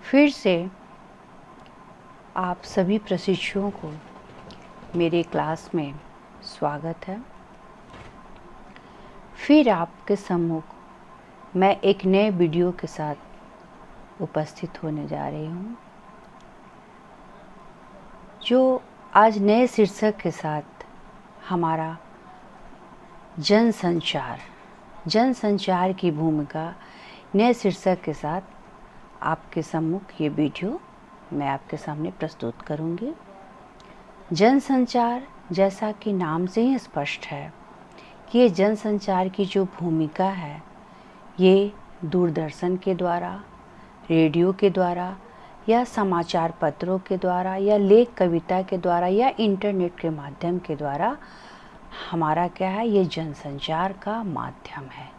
फिर से आप सभी प्रशिक्षुओं को मेरे क्लास में स्वागत है। फिर आपके सम्मुख मैं एक नए वीडियो के साथ उपस्थित होने जा रही हूँ, जो आज नए शीर्षक के साथ हमारा जनसंचार की भूमिका नए शीर्षक के साथ आपके सम्मुख ये वीडियो मैं आपके सामने प्रस्तुत करूंगी। जनसंचार, जैसा कि नाम से ही स्पष्ट है कि ये जनसंचार की जो भूमिका है, ये दूरदर्शन के द्वारा, रेडियो के द्वारा या समाचार पत्रों के द्वारा या लेख कविता के द्वारा या इंटरनेट के माध्यम के द्वारा हमारा क्या है, ये जनसंचार का माध्यम है।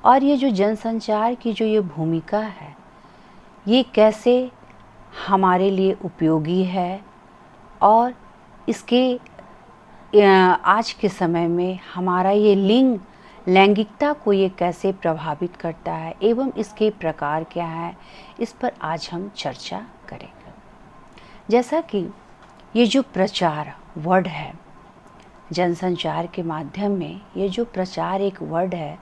और ये जो जनसंचार की जो ये भूमिका है, ये कैसे हमारे लिए उपयोगी है और इसके आज के समय में हमारा ये लैंगिकता को ये कैसे प्रभावित करता है एवं इसके प्रकार क्या है, इस पर आज हम चर्चा करेंगे। जैसा कि ये जो प्रचार वर्ड है, जनसंचार के माध्यम में ये जो प्रचार एक वर्ड है,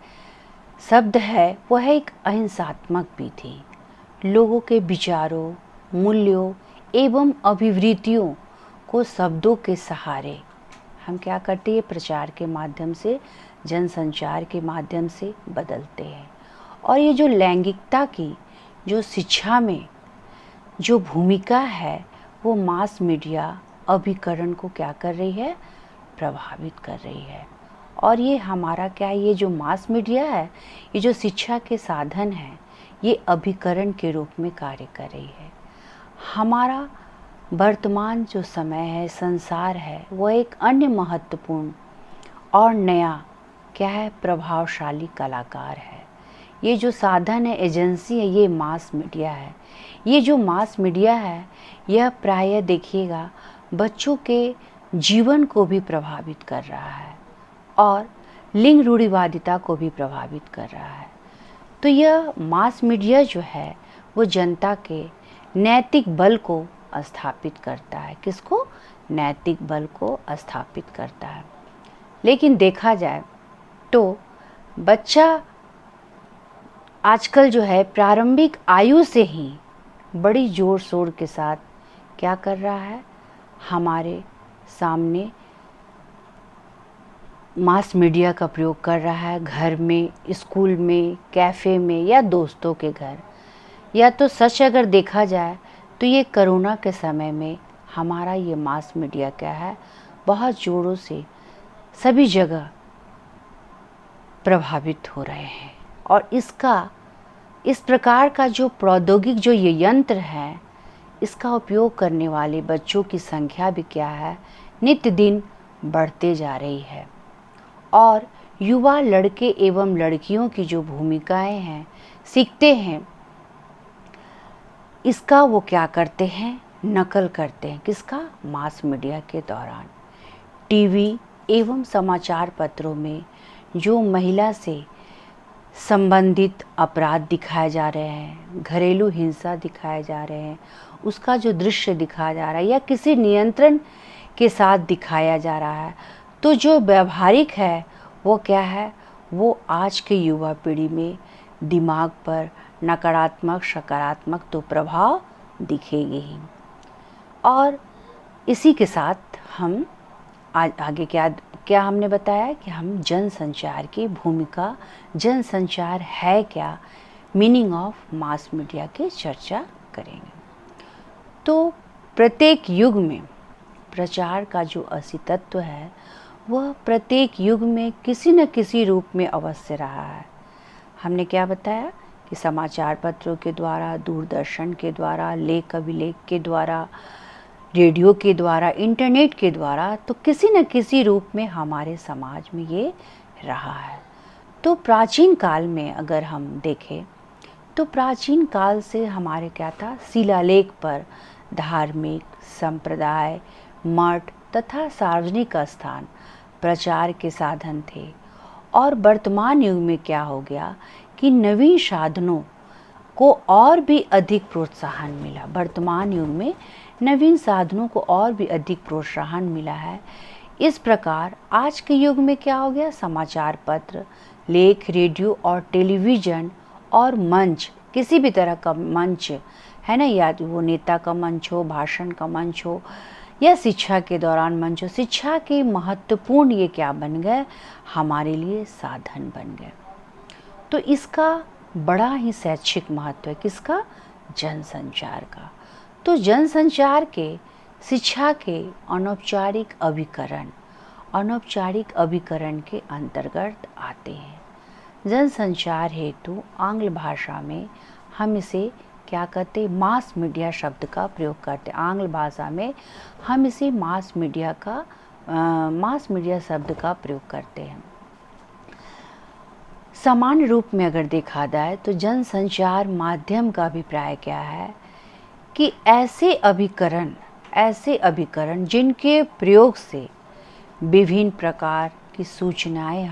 शब्द है, वह है एक अहिंसात्मक विधि। लोगों के विचारों, मूल्यों एवं अभिवृत्तियों को शब्दों के सहारे हम क्या करते हैं, प्रचार के माध्यम से, जनसंचार के माध्यम से बदलते हैं। और ये जो लैंगिकता की जो शिक्षा में जो भूमिका है, वो मास मीडिया अभिकरण को क्या कर रही है, प्रभावित कर रही है। और ये हमारा क्या है, ये जो मास मीडिया है, ये जो शिक्षा के साधन है, ये अभिकरण के रूप में कार्य कर रही है। हमारा वर्तमान जो समय है, संसार है, वो एक अन्य महत्वपूर्ण और नया क्या है, प्रभावशाली कलाकार है। ये जो साधन है, एजेंसी है, ये मास मीडिया है। ये जो मास मीडिया है, यह प्रायः देखिएगा बच्चों के जीवन को भी प्रभावित कर रहा है और लिंग रूढ़िवादिता को भी प्रभावित कर रहा है। तो यह मास मीडिया जो है, वो जनता के नैतिक बल को स्थापित करता है। किसको? नैतिक बल को स्थापित करता है। लेकिन देखा जाए तो बच्चा आजकल जो है प्रारंभिक आयु से ही बड़ी जोर शोर के साथ क्या कर रहा है, हमारे सामने मास मीडिया का प्रयोग कर रहा है। घर में, स्कूल में, कैफ़े में या दोस्तों के घर। या तो सच अगर देखा जाए तो ये कोरोना के समय में हमारा ये मास मीडिया क्या है, बहुत जोरों से सभी जगह प्रभावित हो रहे हैं। और इस प्रकार का जो प्रौद्योगिक जो ये यंत्र है, इसका उपयोग करने वाले बच्चों की संख्या भी क्या है, नित्य दिन बढ़ते जा रही है। और युवा लड़के एवं लड़कियों की जो भूमिकाएं हैं, सीखते हैं, इसका वो क्या करते हैं, नकल करते हैं। किसका? मास मीडिया के दौरान टीवी एवं समाचार पत्रों में जो महिला से संबंधित अपराध दिखाए जा रहे हैं, घरेलू हिंसा दिखाए जा रहे हैं, उसका जो दृश्य दिखाया जा रहा है या किसी नियंत्रण के साथ दिखाया जा रहा है, तो जो व्यवहारिक है वो क्या है, वो आज के युवा पीढ़ी में दिमाग पर नकारात्मक सकारात्मक तो प्रभाव दिखेगी ही। और इसी के साथ हम आज आगे क्या हमने बताया कि हम जनसंचार की भूमिका, जनसंचार है क्या, मीनिंग ऑफ मास मीडिया की चर्चा करेंगे। तो प्रत्येक युग में प्रचार का जो अस्तित्व है, वह प्रत्येक युग में किसी न किसी रूप में अवश्य रहा है। हमने क्या बताया कि समाचार पत्रों के द्वारा, दूरदर्शन के द्वारा, लेख अभिलेख के द्वारा, रेडियो के द्वारा, इंटरनेट के द्वारा, तो किसी न किसी रूप में हमारे समाज में ये रहा है। तो प्राचीन काल में अगर हम देखें तो प्राचीन काल से हमारे क्या था, शिलालेख पर धार्मिक, संप्रदाय, मठ तथा सार्वजनिक स्थान प्रचार के साधन थे। और वर्तमान युग में क्या हो गया कि नवीन साधनों को और भी अधिक प्रोत्साहन मिला। वर्तमान युग में नवीन साधनों को और भी अधिक प्रोत्साहन मिला है। इस प्रकार आज के युग में क्या हो गया, समाचार पत्र, लेख, रेडियो और टेलीविज़न और मंच, किसी भी तरह का मंच है ना, या वो नेता का मंच हो, भाषण का मंच हो या शिक्षा के दौरान मंच हो, शिक्षा के महत्वपूर्ण ये क्या बन गए, हमारे लिए साधन बन गए। तो इसका बड़ा ही शैक्षिक महत्व है, किसका, जनसंचार का। तो जनसंचार के शिक्षा के अनौपचारिक अभिकरण के अंतर्गत आते हैं। जनसंचार हेतु आंग्ल भाषा में हम इसे क्या कहते हैं, मास मीडिया शब्द का प्रयोग करते हैं। आंग्ल भाषा में हम इसे मास मीडिया शब्द का प्रयोग करते हैं। सामान्य रूप में अगर देखा जाए तो जनसंचार माध्यम का अभिप्राय क्या है कि ऐसे अभिकरण जिनके प्रयोग से विभिन्न प्रकार की सूचनाएं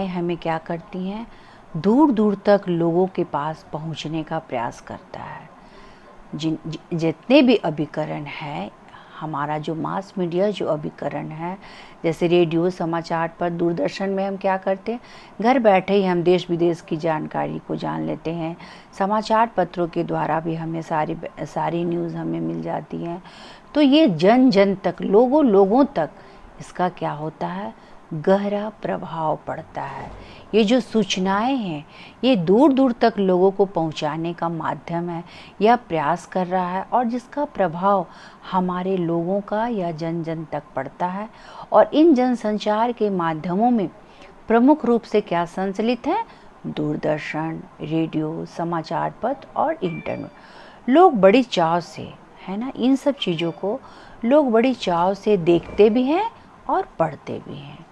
हमें क्या करती हैं, दूर दूर तक लोगों के पास पहुंचने का प्रयास करता है। जितने भी अभिकरण हैं, हमारा जो मास मीडिया जो अभिकरण है, जैसे रेडियो, समाचार पर, दूरदर्शन में हम क्या करते हैं, घर बैठे ही हम देश विदेश की जानकारी को जान लेते हैं। समाचार पत्रों के द्वारा भी हमें सारी न्यूज़ हमें मिल जाती हैं। तो ये जन जन तक, लोगों तक इसका क्या होता है, गहरा प्रभाव पड़ता है। ये जो सूचनाएं हैं ये दूर दूर तक लोगों को पहुंचाने का माध्यम है या प्रयास कर रहा है, और जिसका प्रभाव हमारे लोगों का या जन जन तक पड़ता है। और इन जनसंचार के माध्यमों में प्रमुख रूप से क्या संचालित है, दूरदर्शन, रेडियो, समाचार पत्र और इंटरनेट। लोग बड़ी चाव से, है ना, इन सब चीज़ों को लोग बड़ी चाव से देखते भी हैं और पढ़ते भी हैं।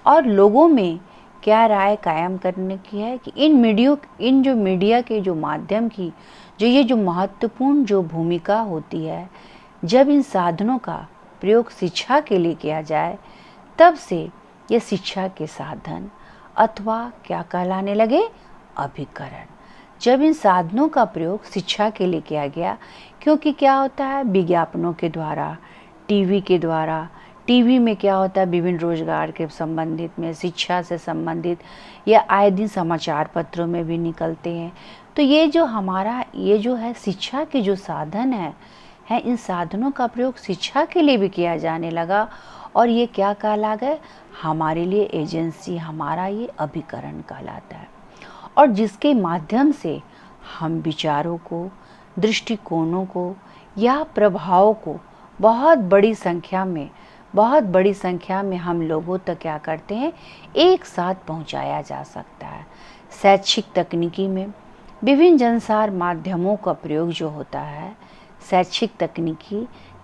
और लोगों में क्या राय कायम करने की है कि इन जो मीडिया के जो माध्यम की जो महत्वपूर्ण जो भूमिका होती है, जब इन साधनों का प्रयोग शिक्षा के लिए किया जाए, तब से ये शिक्षा के साधन अथवा क्या कहलाने लगे, अभिकरण। जब इन साधनों का प्रयोग शिक्षा के लिए किया गया, क्योंकि क्या होता है, विज्ञापनों के द्वारा, टीवी में क्या होता है, विभिन्न रोजगार के संबंधित में, शिक्षा से संबंधित, या आए दिन समाचार पत्रों में भी निकलते हैं। तो ये जो है शिक्षा के जो साधन है, इन साधनों का प्रयोग शिक्षा के लिए भी किया जाने लगा। और ये क्या कहला गए, हमारे लिए एजेंसी, हमारा ये अभिकरण कहलाता है। और जिसके माध्यम से हम विचारों को, दृष्टिकोणों को या प्रभावों को बहुत बड़ी संख्या में हम लोगों तक क्या करते हैं, एक साथ पहुंचाया जा सकता है। शैक्षिक तकनीकी में विभिन्न जनसार माध्यमों का प्रयोग जो होता है,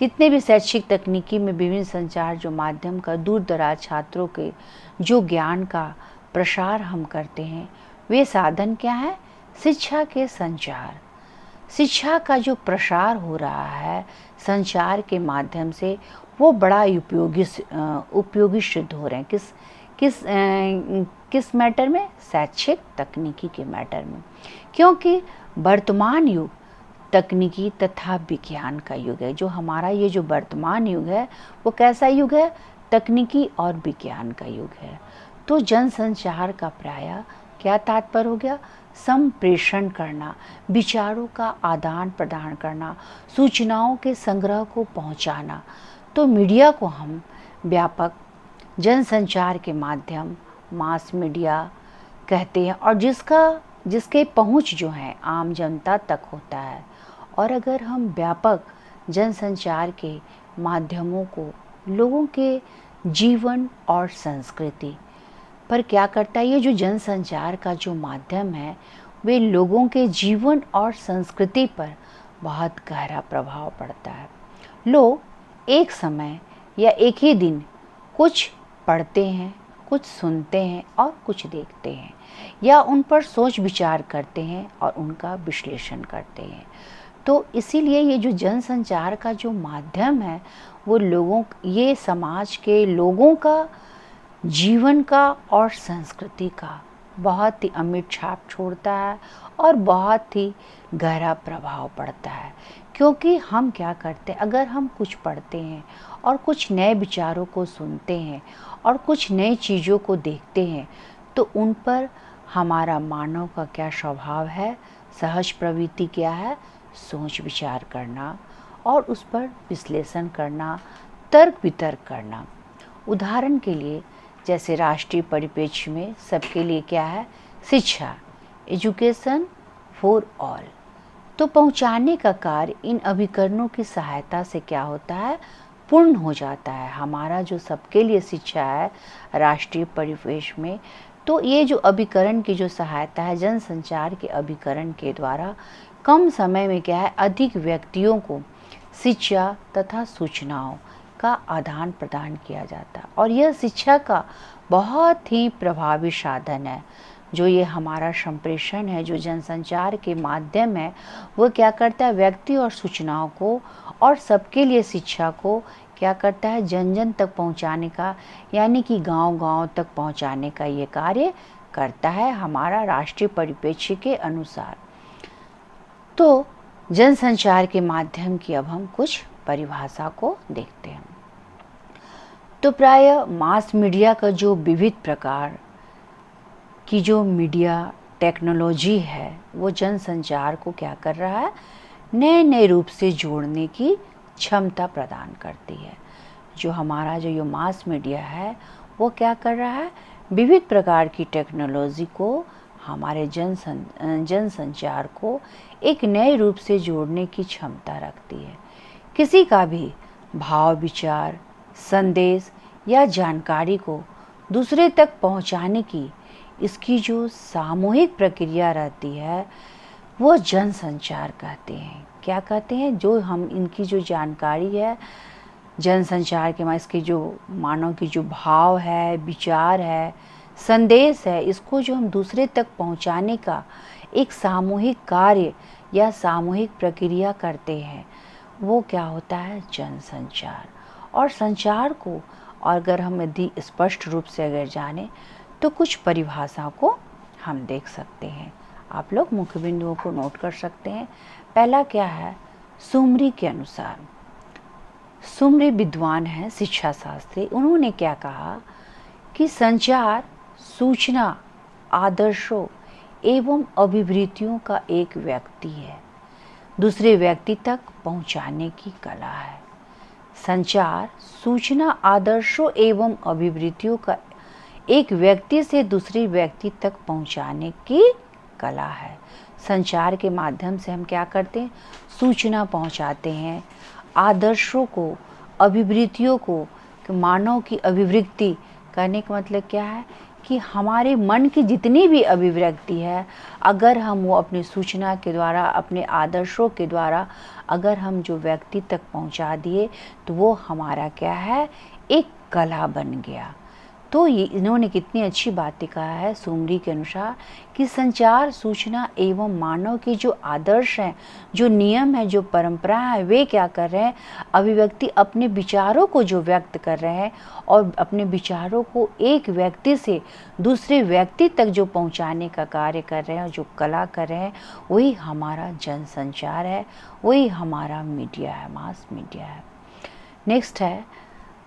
जितने भी शैक्षिक तकनीकी में विभिन्न संचार जो माध्यम का दूर दराज छात्रों के जो ज्ञान का प्रसार हम करते हैं, वे साधन क्या है, शिक्षा के संचार। शिक्षा का जो प्रसार हो रहा है संचार के माध्यम से, वो बड़ा उपयोगी सिद्ध हो रहे हैं। किस मैटर में, शैक्षिक तकनीकी के मैटर में। क्योंकि वर्तमान युग तकनीकी तथा विज्ञान का युग है। जो हमारा ये जो वर्तमान युग है वो कैसा युग है, तकनीकी और विज्ञान का युग है। तो जनसंचार का प्राय क्या तात्पर्य हो गया, संप्रेषण करना, विचारों का आदान प्रदान करना, सूचनाओं के संग्रह को पहुंचाना। तो मीडिया को हम व्यापक जनसंचार के माध्यम, मास मीडिया कहते हैं, और जिसके पहुंच जो है आम जनता तक होता है। और अगर हम व्यापक जनसंचार के माध्यमों को लोगों के जीवन और संस्कृति पर क्या करता है, ये जो जनसंचार का जो माध्यम है वे लोगों के जीवन और संस्कृति पर बहुत गहरा प्रभाव पड़ता है। लोग एक समय या एक ही दिन कुछ पढ़ते हैं, कुछ सुनते हैं और कुछ देखते हैं, या उन पर सोच विचार करते हैं और उनका विश्लेषण करते हैं। तो इसीलिए ये जो जनसंचार का जो माध्यम है वो ये समाज के लोगों का जीवन का और संस्कृति का बहुत ही अमिट छाप छोड़ता है और बहुत ही गहरा प्रभाव पड़ता है। क्योंकि हम क्या करते हैं, अगर हम कुछ पढ़ते हैं और कुछ नए विचारों को सुनते हैं और कुछ नई चीज़ों को देखते हैं, तो उन पर हमारा मानव का क्या स्वभाव है, सहज प्रवृत्ति क्या है, सोच विचार करना और उस पर विश्लेषण करना, तर्क वितर्क करना। उदाहरण के लिए जैसे राष्ट्रीय परिप्रेक्ष्य में सबके लिए क्या है, शिक्षा, एजुकेशन फॉर ऑल, तो पहुंचाने का कार्य इन अभिकरणों की सहायता से क्या होता है, पूर्ण हो जाता है। हमारा जो सबके लिए शिक्षा है राष्ट्रीय परिवेश में, तो ये जो अभिकरण की जो सहायता है, जनसंचार के अभिकरण के द्वारा कम समय में क्या है, अधिक व्यक्तियों को शिक्षा तथा सूचनाओं का आदान प्रदान किया जाता है। और यह शिक्षा का बहुत ही प्रभावी साधन है। जो ये हमारा संप्रेषण है, जो जनसंचार के माध्यम है, वो क्या करता है, व्यक्ति और सूचनाओं को और सबके लिए शिक्षा को क्या करता है, जन जन तक पहुंचाने का, यानी कि गांव-गांव तक पहुंचाने का ये कार्य करता है हमारा राष्ट्रीय परिप्रेक्ष्य के अनुसार। तो जनसंचार के माध्यम की अब हम कुछ परिभाषा को देखते हैं। तो प्राय मास मीडिया का जो विविध प्रकार की जो मीडिया टेक्नोलॉजी है, वो जनसंचार को क्या कर रहा है, नए नए रूप से जोड़ने की क्षमता प्रदान करती है। जो हमारा जो ये मास मीडिया है, वो क्या कर रहा है, विविध प्रकार की टेक्नोलॉजी को, हमारे जनसंचार को एक नए रूप से जोड़ने की क्षमता रखती है। किसी का भी भाव, विचार, संदेश या जानकारी को दूसरे तक पहुंचाने की इसकी जो सामूहिक प्रक्रिया रहती है, वो जनसंचार कहते हैं। क्या कहते हैं, जो हम इनकी जो जानकारी है जनसंचार के, इसके जो मानव की जो भाव है, विचार है, संदेश है, इसको जो हम दूसरे तक पहुंचाने का एक सामूहिक कार्य या सामूहिक प्रक्रिया करते हैं, वो क्या होता है, जनसंचार। और संचार को अगर हम यदि स्पष्ट रूप से अगर जाने, तो कुछ परिभाषा को हम देख सकते हैं। आप लोग मुख्य बिंदुओं को नोट कर सकते हैं। पहला क्या है, सुमरी के अनुसार, सुमरी विद्वान है, शिक्षा शास्त्री, उन्होंने क्या कहा कि संचार सूचना, आदर्शों एवं अभिवृत्तियों का एक व्यक्ति है, दूसरे व्यक्ति तक पहुंचाने की कला है। संचार सूचना, आदर्शों एवं अभिवृत्तियों का एक व्यक्ति से दूसरे व्यक्ति तक पहुंचाने की कला है। संचार के माध्यम से हम क्या करते हैं, सूचना पहुंचाते हैं, आदर्शों को, अभिवृत्तियों को, मानव की अभिवृत्ति करने का मतलब क्या है कि हमारे मन की जितनी भी अभिव्यक्ति है, अगर हम वो अपनी सूचना के द्वारा, अपने आदर्शों के द्वारा अगर हम जो व्यक्ति तक पहुंचा दिए, तो वो हमारा क्या है, एक कला बन गया। तो ये इन्होंने कितनी अच्छी बातें कहा है सुमरी के अनुसार कि संचार सूचना एवं मानव के जो आदर्श हैं, जो नियम है, जो परंपरा है, वे क्या कर रहे हैं, अभिव्यक्ति अपने विचारों को जो व्यक्त कर रहे हैं और अपने विचारों को एक व्यक्ति से दूसरे व्यक्ति तक जो पहुंचाने का कार्य कर रहे हैं और जो कला कर रहे हैं, वही हमारा जनसंचार है, वही हमारा मीडिया है, मास मीडिया है।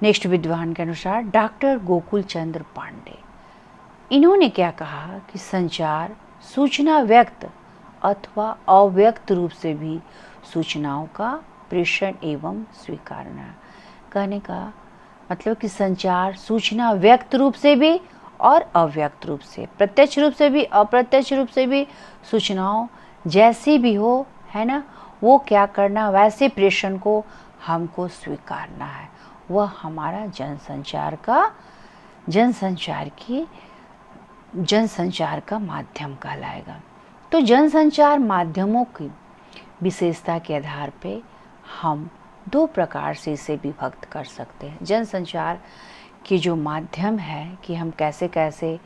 नेक्स्ट विद्वान के अनुसार डॉक्टर गोकुल चंद्र पांडे, इन्होंने क्या कहा कि संचार सूचना व्यक्त अथवा अव्यक्त रूप से भी सूचनाओं का प्रेषण एवं स्वीकारना। कहने का मतलब कि संचार सूचना व्यक्त रूप से भी और अव्यक्त रूप से, प्रत्यक्ष रूप से भी अप्रत्यक्ष रूप से भी, सूचनाओं जैसी भी हो, है ना, वो क्या करना, वैसे प्रेषण को हमको स्वीकारना है। वह हमारा जनसंचार का माध्यम कहलाएगा। तो जनसंचार माध्यमों की विशेषता के आधार पे हम दो प्रकार से इसे विभक्त कर सकते हैं। जनसंचार के जो माध्यम है कि हम कैसे कैसे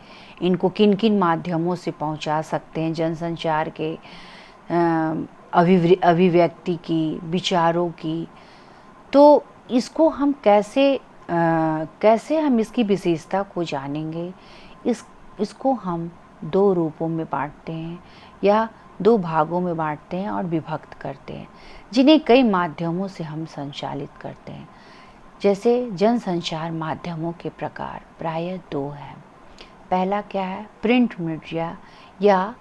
इनको किन किन माध्यमों से पहुंचा सकते हैं, जनसंचार के अभिव्यक्ति की, विचारों की, तो इसको हम कैसे हम इसकी विशेषता को जानेंगे, इसको हम दो रूपों में बांटते हैं या दो भागों में बांटते हैं और विभक्त करते हैं, जिन्हें कई माध्यमों से हम संचालित करते हैं। जैसे जनसंचार माध्यमों के प्रकार प्रायः दो हैं। पहला क्या है? प्रिंट मीडिया या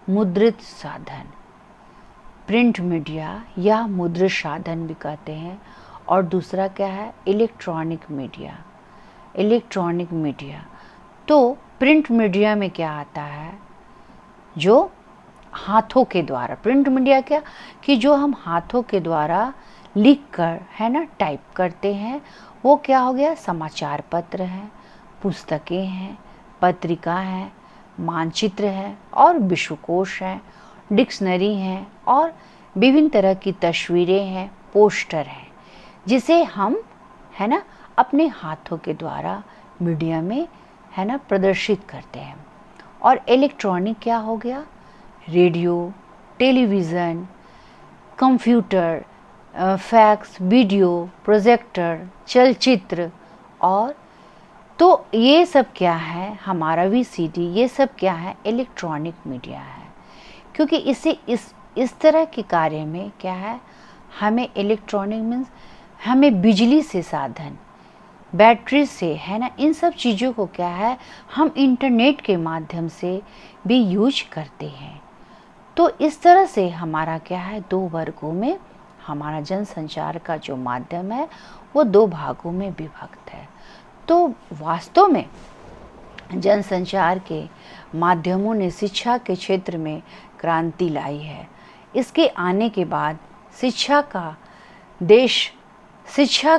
मुद्रित साधन। प्रिंट मीडिया या मुद्रित साधन भी कहते हैं। और दूसरा क्या है? Electronic media. इलेक्ट्रॉनिक मीडिया तो प्रिंट मीडिया में क्या आता है? जो हाथों के द्वारा, प्रिंट मीडिया क्या कि जो हम हाथों के द्वारा लिख कर, है ना, टाइप करते हैं, वो क्या हो गया? समाचार पत्र हैं, पुस्तकें हैं, पत्रिका हैं, मानचित्र हैं और विश्वकोश हैं, डिक्शनरी हैं और विभिन्न तरह की तस्वीरें हैं, पोस्टर हैं, जिसे हम, है ना, अपने हाथों के द्वारा मीडिया में, है ना, प्रदर्शित करते हैं। और इलेक्ट्रॉनिक क्या हो गया? Radio, television, computer, fax, video, projector, चलचित्र और तो ये सब क्या है? हमारा वीसीडी, ये सब क्या है? इलेक्ट्रॉनिक मीडिया है। क्योंकि इसे इस तरह के कार्य में क्या है? हमें इलेक्ट्रॉनिक मीन्स हमें बिजली से साधन, बैटरी से, है ना, इन सब चीज़ों को क्या है? हम इंटरनेट के माध्यम से भी यूज करते हैं। तो इस तरह से हमारा क्या है? दो वर्गों में हमारा जनसंचार का जो माध्यम है वो दो भागों में विभक्त है। तो वास्तव में जनसंचार के माध्यमों ने शिक्षा के क्षेत्र में क्रांति लाई है। इसके आने के बाद शिक्षा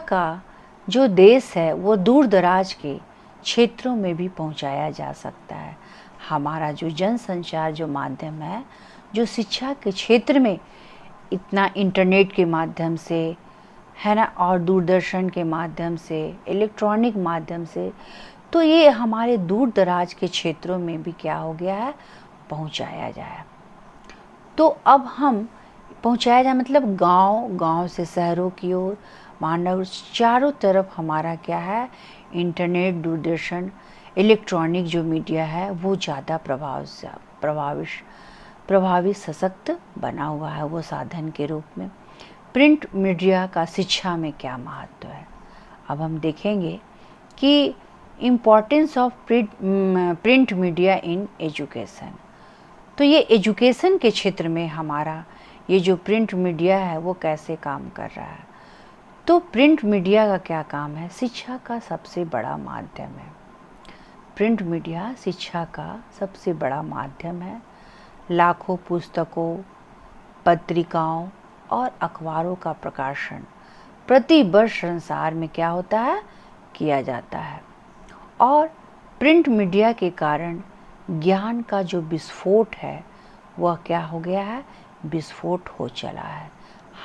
का जो देश है वो दूर दराज के क्षेत्रों में भी पहुंचाया जा सकता है। हमारा जो जनसंचार जो माध्यम है, जो शिक्षा के क्षेत्र में इतना इंटरनेट के माध्यम से, है ना, और दूरदर्शन के माध्यम से, इलेक्ट्रॉनिक माध्यम से, तो ये हमारे दूर दराज के क्षेत्रों में भी क्या हो गया है? पहुंचाया जाए। तो अब हम पहुंचाया जाए मतलब गांव से शहरों की ओर, महानगर, चारों तरफ हमारा क्या है? इंटरनेट, दूरदर्शन, इलेक्ट्रॉनिक जो मीडिया है वो ज़्यादा प्रभावी सशक्त बना हुआ है वो साधन के रूप में। प्रिंट मीडिया का शिक्षा में क्या महत्व है? अब हम देखेंगे कि importance of print media in education. तो ये एजुकेशन के क्षेत्र में हमारा ये जो प्रिंट मीडिया है वो कैसे काम कर रहा है? तो प्रिंट मीडिया का क्या काम है? शिक्षा का सबसे बड़ा माध्यम है। प्रिंट मीडिया शिक्षा का सबसे बड़ा माध्यम है। लाखों पुस्तकों, पत्रिकाओं और अखबारों का प्रकाशन प्रति वर्ष संसार में क्या होता है? किया जाता है। और प्रिंट मीडिया के कारण ज्ञान का जो विस्फोट है वह क्या हो गया है? विस्फोट हो चला है।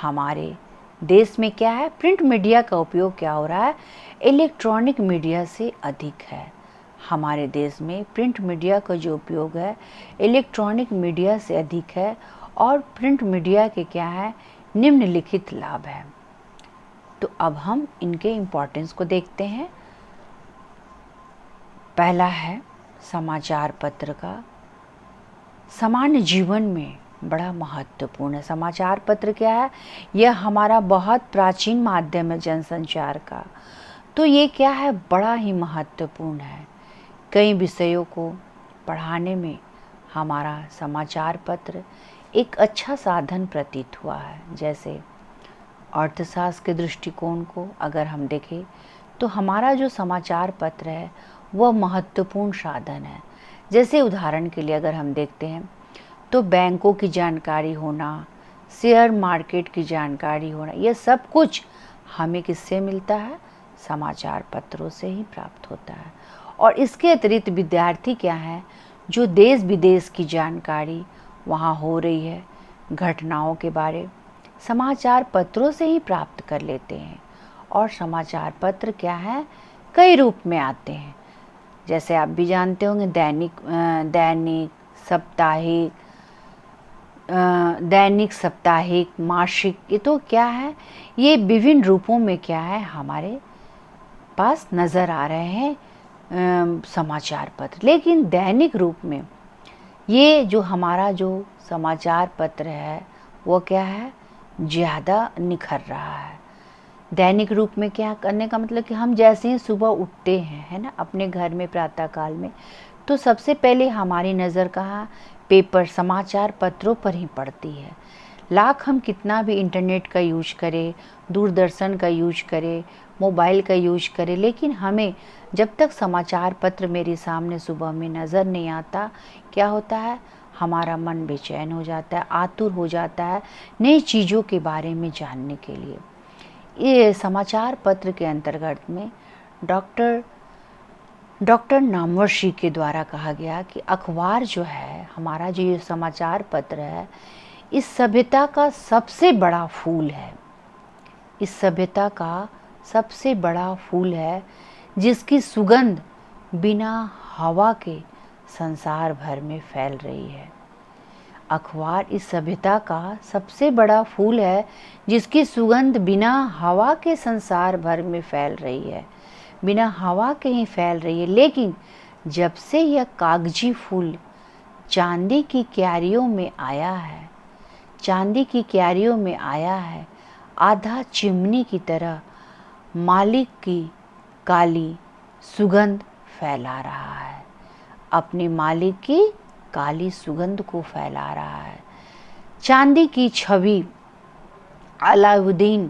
हमारे देश में क्या है? प्रिंट मीडिया का उपयोग क्या हो रहा है? इलेक्ट्रॉनिक मीडिया से अधिक है। हमारे देश में प्रिंट मीडिया का जो उपयोग है इलेक्ट्रॉनिक मीडिया से अधिक है। और प्रिंट मीडिया के क्या है? निम्नलिखित लाभ है। तो अब हम इनके इम्पोर्टेंस को देखते हैं। पहला है समाचार पत्र का सामान्य जीवन में बड़ा महत्वपूर्ण है। समाचार पत्र क्या है? यह हमारा बहुत प्राचीन माध्यम है जनसंचार का। तो ये क्या है? बड़ा ही महत्वपूर्ण है। कई विषयों को पढ़ाने में हमारा समाचार पत्र एक अच्छा साधन प्रतीत हुआ है। जैसे अर्थशास्त्र के दृष्टिकोण को अगर हम देखें तो हमारा जो समाचार पत्र है वह महत्वपूर्ण साधन है। जैसे उदाहरण के लिए अगर हम देखते हैं तो बैंकों की जानकारी होना, शेयर मार्केट की जानकारी होना, यह सब कुछ हमें किससे मिलता है? समाचार पत्रों से ही प्राप्त होता है। और इसके अतिरिक्त विद्यार्थी क्या है? जो देश विदेश की जानकारी वहाँ हो रही है, घटनाओं के बारे समाचार पत्रों से ही प्राप्त कर लेते हैं। और समाचार पत्र क्या है? कई रूप में आते हैं। जैसे आप भी जानते होंगे दैनिक, साप्ताहिक, मासिक, ये तो क्या है? ये विभिन्न रूपों में क्या है हमारे पास नज़र आ रहे हैं समाचार पत्र। लेकिन दैनिक रूप में ये जो हमारा जो समाचार पत्र है वो क्या है, ज़्यादा निखर रहा है। दैनिक रूप में क्या करने का मतलब कि हम जैसे ही सुबह उठते हैं, है ना, अपने घर में प्रातः काल में, तो सबसे पहले हमारी नज़र कहाँ, पेपर समाचार पत्रों पर ही पड़ती है। लाख हम कितना भी इंटरनेट का यूज करें, दूरदर्शन का यूज करें, मोबाइल का यूज करें, लेकिन हमें जब तक समाचार पत्र मेरे सामने सुबह में नज़र नहीं आता, क्या होता है, हमारा मन बेचैन हो जाता है, आतुर हो जाता है नई चीज़ों के बारे में जानने के लिए। ये समाचार पत्र के अंतर्गत में डॉक्टर नामवरशी के द्वारा कहा गया कि अखबार जो है, हमारा जो ये समाचार पत्र है, इस सभ्यता का सबसे बड़ा फूल है। इस सभ्यता का सबसे बड़ा फूल है जिसकी सुगंध बिना हवा के संसार भर में फैल रही है। अखबार इस सभ्यता का सबसे बड़ा फूल है जिसकी सुगंध बिना हवा के संसार भर में फैल रही है, बिना हवा के ही फैल रही है। लेकिन जब से यह कागजी फूल चांदी की क्यारियों में आया है, चांदी की क्यारियों में आया है, आधा चिमनी की तरह मालिक की काली सुगंध फैला रहा है, अपने मालिक की काली सुगंध को फैला रहा है। चांदी की छवि अलाउद्दीन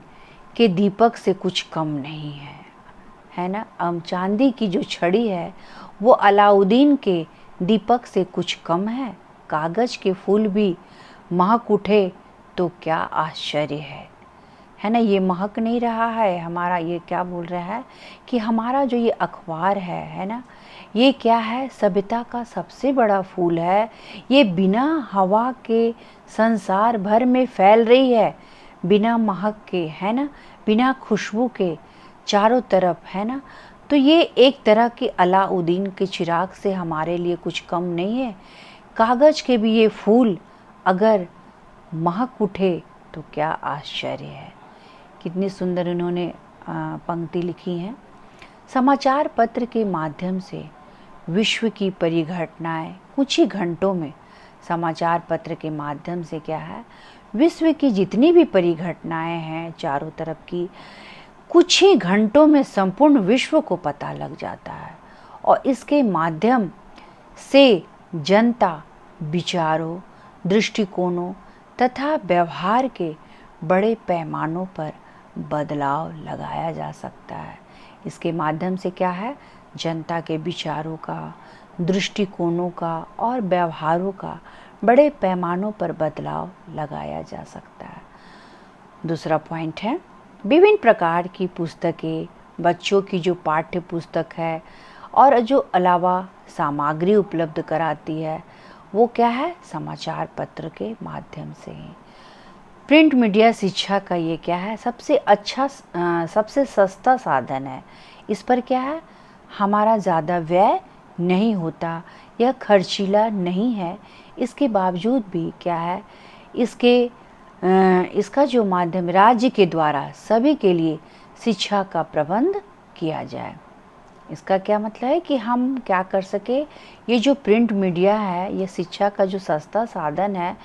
के दीपक से कुछ कम नहीं है, है ना। चांदी की जो छड़ी है वो अलाउद्दीन के दीपक से कुछ कम है। कागज के फूल भी महक उठे तो क्या आश्चर्य है ना। ये महक नहीं रहा है हमारा, ये क्या बोल रहा है कि हमारा जो ये अखबार है ना, ये क्या है, सभ्यता का सबसे बड़ा फूल है। ये बिना हवा के संसार भर में फैल रही है, बिना महक के, है ना, बिना खुशबू के चारों तरफ, है ना। तो ये एक तरह के अलाउद्दीन के चिराग से हमारे लिए कुछ कम नहीं है। कागज के भी ये फूल अगर महक उठे तो क्या आश्चर्य है। कितनी सुंदर इन्होंने पंक्ति लिखी है। समाचार पत्र के माध्यम से विश्व की परिघटनाएं कुछ ही घंटों में, समाचार पत्र के माध्यम से क्या है, विश्व की जितनी भी परिघटनाएं हैं चारों तरफ की, कुछ ही घंटों में संपूर्ण विश्व को पता लग जाता है। और इसके माध्यम से जनता विचारों, दृष्टिकोणों तथा व्यवहार के बड़े पैमानों पर बदलाव लगाया जा सकता है। इसके माध्यम से क्या है, जनता के विचारों का, दृष्टिकोणों का और व्यवहारों का बड़े पैमानों पर बदलाव लगाया जा सकता है। दूसरा पॉइंट है, विभिन्न प्रकार की पुस्तकें, बच्चों की जो पाठ्य पुस्तक है और जो अलावा सामग्री उपलब्ध कराती है, वो क्या है, समाचार पत्र के माध्यम से ही। प्रिंट मीडिया शिक्षा का ये क्या है, सबसे अच्छा सबसे सस्ता साधन है। इस पर क्या है, हमारा ज़्यादा व्यय नहीं होता, यह खर्चीला नहीं है। इसके बावजूद भी क्या है, इसका जो माध्यम राज्य के द्वारा सभी के लिए शिक्षा का प्रबंध किया जाए। इसका क्या मतलब है कि हम क्या कर सके, ये जो प्रिंट मीडिया है, ये शिक्षा का जो सस्ता साधन है,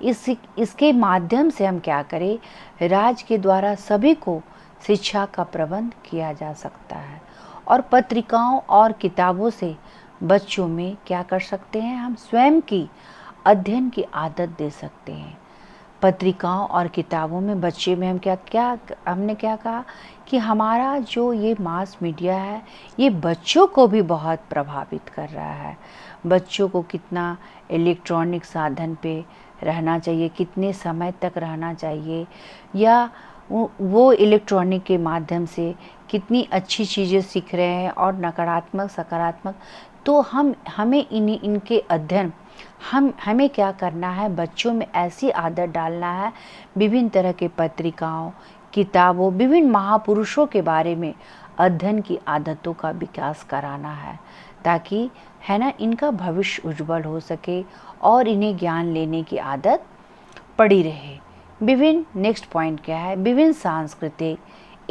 इसके माध्यम से हम क्या करें, राज्य के द्वारा सभी को शिक्षा का प्रबंध किया जा सकता है। और पत्रिकाओं और किताबों से बच्चों में क्या कर सकते हैं, हम स्वयं की अध्ययन की आदत दे सकते हैं। पत्रिकाओं और किताबों में बच्चे में हमने क्या कहा कि हमारा जो ये मास मीडिया है, ये बच्चों को भी बहुत प्रभावित कर रहा है। बच्चों को कितना इलेक्ट्रॉनिक साधन पे रहना चाहिए, कितने समय तक रहना चाहिए, या वो इलेक्ट्रॉनिक के माध्यम से कितनी अच्छी चीज़ें सीख रहे हैं और नकारात्मक सकारात्मक। तो हमें इनके अध्ययन हमें क्या करना है, बच्चों में ऐसी आदत डालना है, विभिन्न तरह के पत्रिकाओं, किताबों, विभिन्न महापुरुषों के बारे में अध्ययन की आदतों का विकास कराना है, ताकि, है ना, इनका भविष्य उज्जवल हो सके और इन्हें ज्ञान लेने की आदत पड़ी रहे। नेक्स्ट पॉइंट क्या है, विभिन्न सांस्कृतिक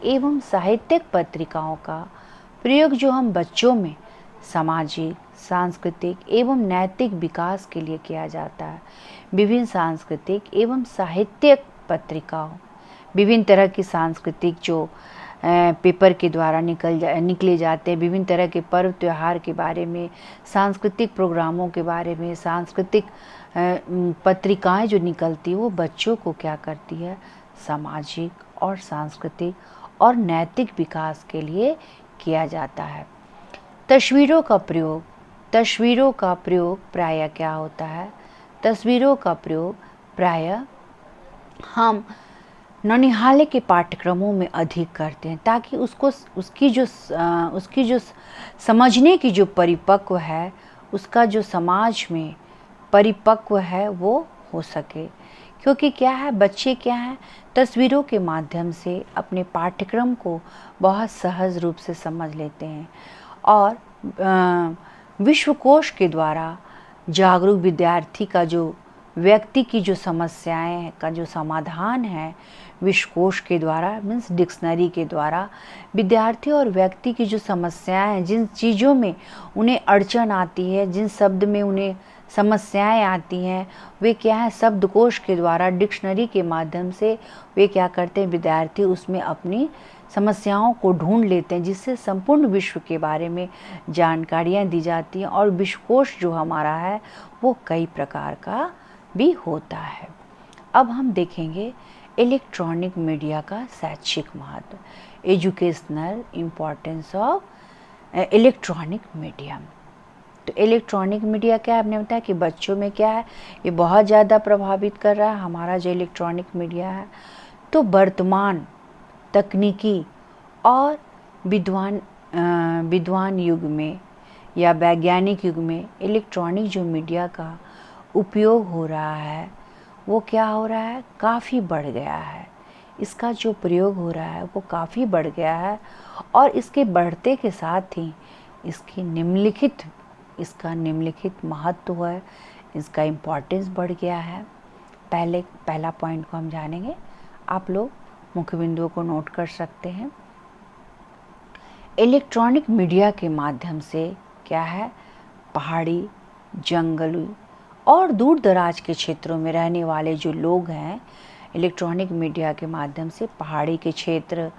एवं साहित्यिक पत्रिकाओं का प्रयोग जो हम बच्चों में सामाजिक, सांस्कृतिक एवं नैतिक विकास के लिए किया जाता है। विभिन्न सांस्कृतिक एवं साहित्यिक पत्रिकाओं, विभिन्न तरह की सांस्कृतिक जो पेपर के द्वारा निकले जाते हैं, विभिन्न तरह के पर्व त्योहार के बारे में, सांस्कृतिक प्रोग्रामों के बारे में, सांस्कृतिक पत्रिकाएं जो निकलती है वो बच्चों को क्या करती है, सामाजिक और सांस्कृतिक और नैतिक विकास के लिए किया जाता है। तस्वीरों का प्रयोग प्रायः क्या होता है, तस्वीरों का प्रयोग प्रायः हम नौनिहाल के पाठ्यक्रमों में अधिक करते हैं, ताकि उसकी जो समझने की जो परिपक्व है, उसका जो समाज में परिपक्व है वो हो सके। क्योंकि क्या है, बच्चे क्या है, तस्वीरों के माध्यम से अपने पाठ्यक्रम को बहुत सहज रूप से समझ लेते हैं और विश्वकोश के द्वारा जागरूक विद्यार्थी का जो व्यक्ति की जो समस्याएं का जो समाधान है, विश्वकोश के द्वारा मीन्स डिक्शनरी के द्वारा विद्यार्थी और व्यक्ति की जो समस्याएं हैं, जिन चीज़ों में उन्हें अड़चन आती है, जिन शब्द में उन्हें समस्याएं आती हैं, वे क्या है, शब्दकोश के द्वारा डिक्शनरी के माध्यम से वे क्या करते हैं, विद्यार्थी उसमें अपनी समस्याओं को ढूंढ लेते हैं, जिससे संपूर्ण विश्व के बारे में जानकारियाँ दी जाती हैं। और विश्वकोश जो हमारा है वो कई प्रकार का भी होता है। अब हम देखेंगे इलेक्ट्रॉनिक मीडिया का शैक्षिक महत्व, educational importance of electronic media. तो इलेक्ट्रॉनिक मीडिया क्या है, आपने बताया कि बच्चों में क्या है, ये बहुत ज़्यादा प्रभावित कर रहा है हमारा जो इलेक्ट्रॉनिक मीडिया है। तो वर्तमान तकनीकी और विद्वान युग में या वैज्ञानिक युग में इलेक्ट्रॉनिक जो मीडिया का उपयोग हो रहा है वो क्या हो रहा है, काफ़ी बढ़ गया है। इसका जो प्रयोग हो रहा है वो काफ़ी बढ़ गया है और इसके बढ़ते के साथ ही इसका निम्नलिखित महत्व है, इसका इम्पोर्टेंस बढ़ गया है। पहला पॉइंट को हम जानेंगे, आप लोग मुख्य बिंदुओं को नोट कर सकते हैं। इलेक्ट्रॉनिक मीडिया के माध्यम से क्या है, पहाड़ी, जंगली और दूर दराज के क्षेत्रों में रहने वाले जो लोग हैं, इलेक्ट्रॉनिक मीडिया के माध्यम से पहाड़ी के क्षेत्र,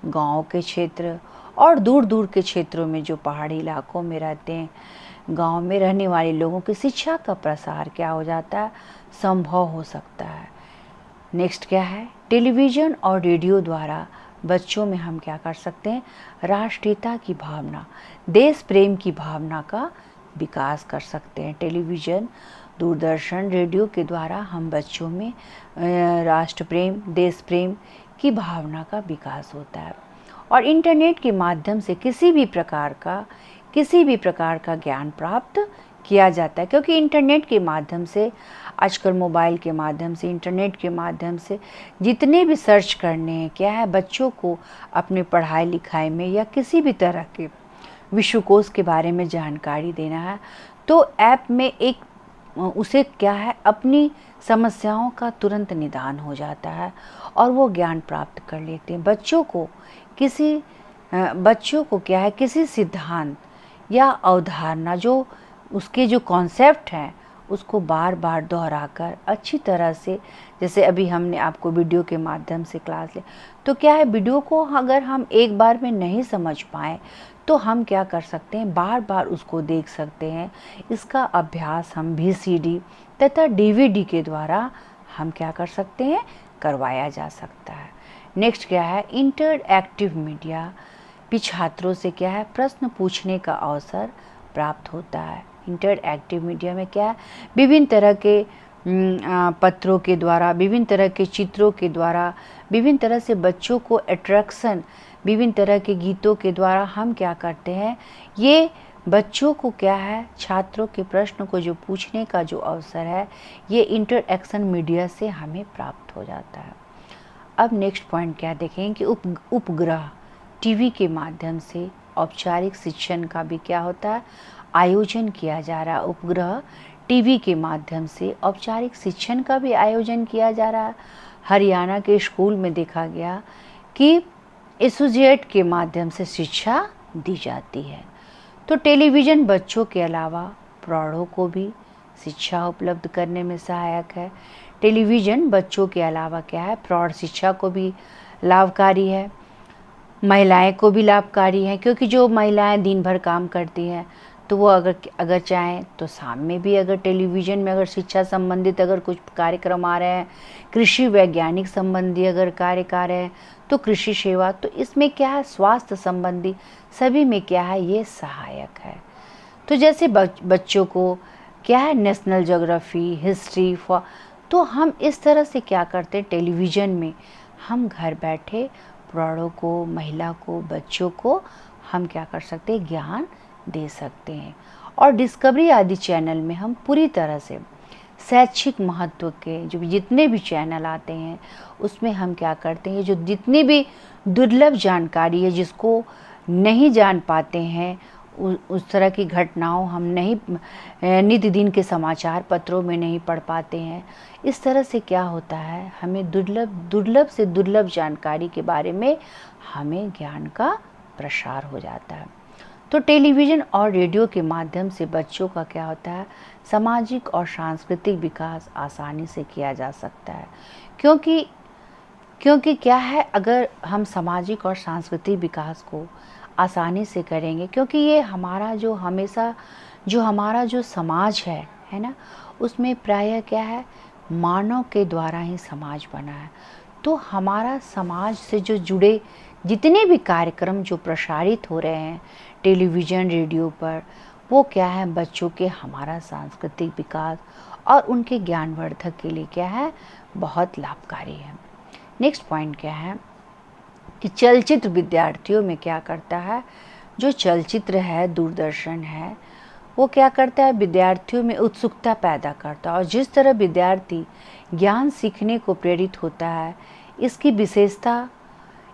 गांव के क्षेत्र और दूर दूर के क्षेत्रों में जो पहाड़ी इलाकों में रहते हैं, गांव में रहने वाले लोगों की शिक्षा का प्रसार क्या हो जाता है, संभव हो सकता है। नेक्स्ट क्या है, टेलीविज़न और रेडियो द्वारा बच्चों में हम क्या कर सकते हैं, राष्ट्रीयता की भावना, देश प्रेम की भावना का विकास कर सकते हैं। टेलीविज़न, दूरदर्शन, रेडियो के द्वारा हम बच्चों में राष्ट्र प्रेम, देश प्रेम की भावना का विकास होता है। और इंटरनेट के माध्यम से किसी भी प्रकार का ज्ञान प्राप्त किया जाता है, क्योंकि इंटरनेट के माध्यम से, आजकल मोबाइल के माध्यम से, इंटरनेट के माध्यम से जितने भी सर्च करने हैं, क्या है, बच्चों को अपने पढ़ाई लिखाई में या किसी भी तरह के विश्वकोश के बारे में जानकारी देना है, तो ऐप में उसे क्या है, अपनी समस्याओं का तुरंत निदान हो जाता है और वो ज्ञान प्राप्त कर लेते हैं। बच्चों को क्या है, किसी सिद्धांत या अवधारणा जो उसके जो कॉन्सेप्ट हैं उसको बार बार दोहराकर अच्छी तरह से, जैसे अभी हमने आपको वीडियो के माध्यम से क्लास ली, तो क्या है, वीडियो को अगर हम एक बार में नहीं समझ पाएँ तो हम क्या कर सकते हैं, बार बार उसको देख सकते हैं। इसका अभ्यास हम VCD तथा DVD के द्वारा हम क्या कर सकते हैं, करवाया जा सकता है। नेक्स्ट क्या है, इंटरएक्टिव मीडिया भी छात्रों से क्या है, प्रश्न पूछने का अवसर प्राप्त होता है। इंटरएक्टिव मीडिया में क्या है, विभिन्न तरह के पत्रों के द्वारा, विभिन्न तरह के चित्रों के द्वारा, विभिन्न तरह से बच्चों को अट्रैक्शन, विभिन्न तरह के गीतों के द्वारा हम क्या करते हैं, ये बच्चों को क्या है, छात्रों के प्रश्न को जो पूछने का जो अवसर है, ये इंटरएक्शन मीडिया से हमें प्राप्त हो जाता है। अब नेक्स्ट पॉइंट क्या देखें कि उपग्रह टीवी के माध्यम से औपचारिक शिक्षण का भी क्या होता है, आयोजन किया जा रहा है। उपग्रह टीवी के माध्यम से औपचारिक शिक्षण का भी आयोजन किया जा रहा है। हरियाणा के स्कूल में देखा गया कि एसोसिएट के माध्यम से शिक्षा दी जाती है। तो टेलीविज़न बच्चों के अलावा प्रौढ़ों को भी शिक्षा उपलब्ध करने में सहायक है। टेलीविज़न बच्चों के अलावा क्या है, प्रौढ़ शिक्षा को भी लाभकारी है, महिलाएं को भी लाभकारी है, क्योंकि जो महिलाएं दिन भर काम करती हैं तो वो अगर चाहें तो शाम में भी अगर टेलीविज़न में अगर शिक्षा संबंधित अगर कुछ कार्यक्रम आ रहे हैं, कृषि वैज्ञानिक संबंधी अगर कार्य आ रहे हैं, तो कृषि सेवा, तो इसमें क्या है, स्वास्थ्य संबंधी सभी में क्या है, ये सहायक है। तो जैसे बच्चों को क्या है, नेशनल ज्योग्राफी, हिस्ट्री, तो हम इस तरह से क्या करते हैं, टेलीविज़न में हम घर बैठे प्रौढ़ों को, महिला को, बच्चों को हम क्या कर सकते हैं, ज्ञान दे सकते हैं। और डिस्कवरी आदि चैनल में हम पूरी तरह से शैक्षिक महत्व के जो जितने भी चैनल आते हैं उसमें हम क्या करते हैं, जो जितनी भी दुर्लभ जानकारी है जिसको नहीं जान पाते हैं, उस तरह की घटनाओं हम नहीं नित्य दिन के समाचार पत्रों में नहीं पढ़ पाते हैं। इस तरह से क्या होता है, हमें दुर्लभ से दुर्लभ जानकारी के बारे में हमें ज्ञान का प्रसार हो जाता है। तो टेलीविज़न और रेडियो के माध्यम से बच्चों का क्या होता है, सामाजिक और सांस्कृतिक विकास आसानी से किया जा सकता है। क्योंकि क्या है, अगर हम सामाजिक और सांस्कृतिक विकास को आसानी से करेंगे, क्योंकि ये हमारा जो हमेशा जो हमारा जो समाज है ना, उसमें प्रायः क्या है, मानव के द्वारा ही समाज बना है। तो हमारा समाज से जो जुड़े जितने भी कार्यक्रम जो प्रसारित हो रहे हैं टेलीविज़न, रेडियो पर, वो क्या है, बच्चों के हमारा सांस्कृतिक विकास और उनके ज्ञानवर्धक के लिए क्या है, बहुत लाभकारी है। नेक्स्ट पॉइंट क्या है कि चलचित्र विद्यार्थियों में क्या करता है, जो चलचित्र है, दूरदर्शन है, वो क्या करता है, विद्यार्थियों में उत्सुकता पैदा करता है। और जिस तरह विद्यार्थी ज्ञान सीखने को प्रेरित होता है,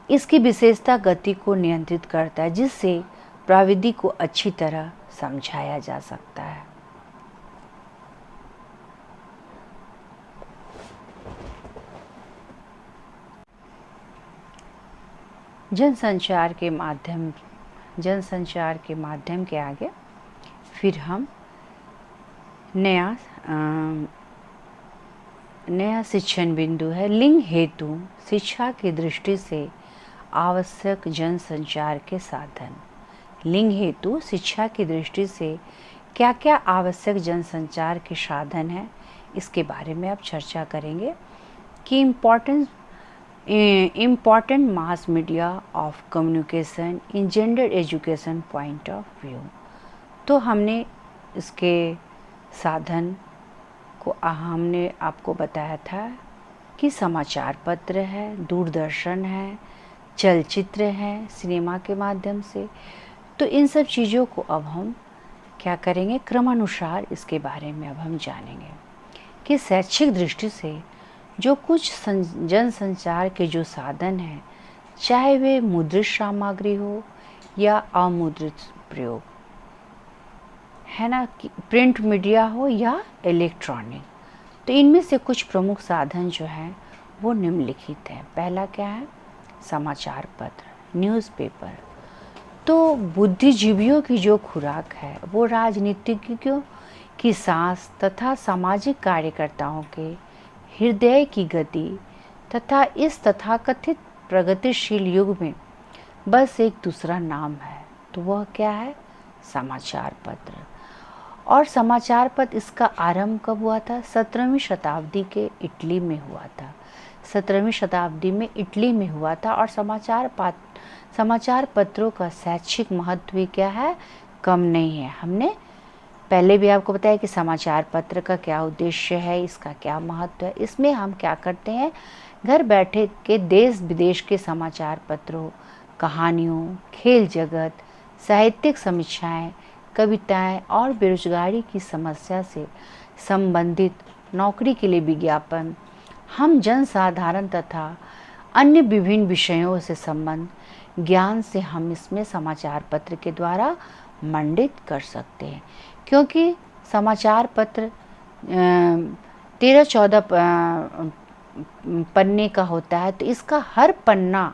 इसकी विशेषता गति को नियंत्रित करता है, जिससे प्रविधि को अच्छी तरह समझाया जा सकता है। जनसंचार के माध्यम के आगे फिर हम नया शिक्षण बिंदु है, लिंग हेतु शिक्षा की दृष्टि से आवश्यक जनसंचार के साधन। लिंग हेतु शिक्षा की दृष्टि से क्या क्या आवश्यक जनसंचार के साधन हैं, इसके बारे में अब चर्चा करेंगे कि important mass media of communication in gender education point of view. तो हमने इसके साधन को हमने आपको बताया था कि समाचार पत्र है, दूरदर्शन है, चलचित्र है सिनेमा के माध्यम से। तो इन सब चीज़ों को अब हम क्या करेंगे, क्रमानुसार इसके बारे में अब हम जानेंगे कि शैक्षिक दृष्टि से जो कुछ जनसंचार के जो साधन हैं, चाहे वे मुद्रित सामग्री हो या अमुद्रित प्रयोग है ना, कि प्रिंट मीडिया हो या इलेक्ट्रॉनिक, तो इनमें से कुछ प्रमुख साधन जो हैं वो निम्नलिखित हैं। पहला क्या है, समाचार पत्र, न्यूज़पेपर। तो बुद्धिजीवियों की जो खुराक है वो राजनीतिज्ञों की सांस तथा सामाजिक कार्यकर्ताओं के हृदय की गति तथा इस तथाकथित प्रगतिशील युग में बस एक दूसरा नाम है, तो वह क्या है, समाचार पत्र। और समाचार पत्र इसका आरंभ कब हुआ था, 17वीं शताब्दी के इटली में हुआ था। 17वीं शताब्दी में इटली में हुआ था। और समाचार पत्रों का शैक्षिक महत्व भी क्या है, कम नहीं है। हमने पहले भी आपको बताया कि समाचार पत्र का क्या उद्देश्य है, इसका क्या महत्व है। इसमें हम क्या करते हैं, घर बैठे के देश विदेश के समाचार पत्रों, कहानियों, खेल जगत, साहित्यिक समीक्षाएं, कविताएं और बेरोजगारी की समस्या से संबंधित नौकरी के लिए विज्ञापन, हम जनसाधारण तथा अन्य विभिन्न विषयों से संबंध ज्ञान से हम इसमें समाचार पत्र के द्वारा मंडित कर सकते हैं। क्योंकि समाचार पत्र 13-14 पन्ने का होता है, तो इसका हर पन्ना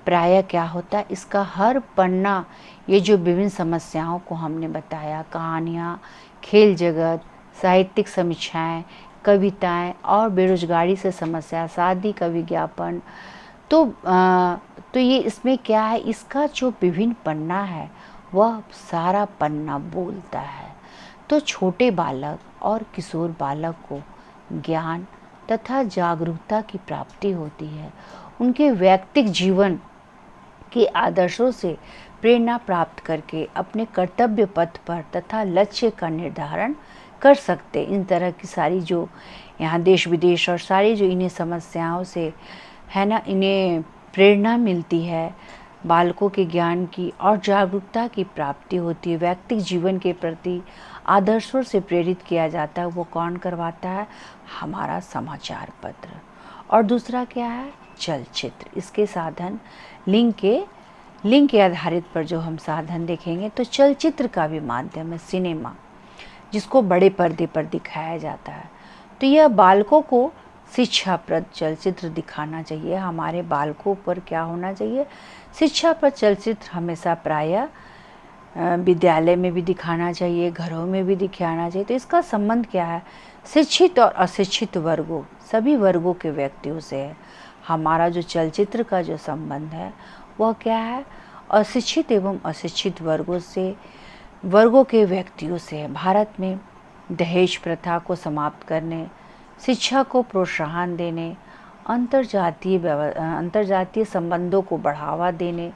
प्रायः क्या होता है, इसका हर पन्ना ये जो विभिन्न समस्याओं को हमने बताया, कहानियाँ, खेल जगत, साहित्यिक समीक्षाएँ, कविताएँ और बेरोजगारी से समस्या, शादी का विज्ञापन, तो ये इसमें क्या है, इसका जो विभिन्न पन्ना है वह सारा पन्ना बोलता है। तो छोटे बालक और किशोर बालक को ज्ञान तथा जागरूकता की प्राप्ति होती है। उनके व्यक्तिगत जीवन के आदर्शों से प्रेरणा प्राप्त करके अपने कर्तव्य पथ पर तथा लक्ष्य का निर्धारण कर सकते। इन तरह की सारी जो यहाँ देश विदेश और सारी जो इन्हें समस्याओं से है ना, इन्हें प्रेरणा मिलती है, बालकों के ज्ञान की और जागरूकता की प्राप्ति होती है, व्यक्तिगत जीवन के प्रति आदर्शों से प्रेरित किया जाता है। वो कौन करवाता है? हमारा समाचार पत्र। और दूसरा क्या है? चलचित्र। इसके साधन लिंग के आधारित पर जो हम साधन देखेंगे तो चलचित्र का भी माध्यम है, सिनेमा, जिसको बड़े पर्दे पर दिखाया जाता है। तो यह बालकों को शिक्षाप्रद चलचित्र दिखाना चाहिए। हमारे बालकों पर क्या होना चाहिए? शिक्षाप्रद चलचित्र हमेशा प्रायः विद्यालय में भी दिखाना चाहिए, घरों में भी दिखाना चाहिए। तो इसका संबंध क्या है? शिक्षित और अशिक्षित वर्गों, सभी वर्गों के व्यक्तियों से है। हमारा जो चलचित्र का जो संबंध है वह क्या है? अशिक्षित एवं अशिक्षित वर्गों के व्यक्तियों से है। भारत में दहेज प्रथा को समाप्त करने, शिक्षा को प्रोत्साहन देने, अंतर्जातीय संबंधों को बढ़ावा देने,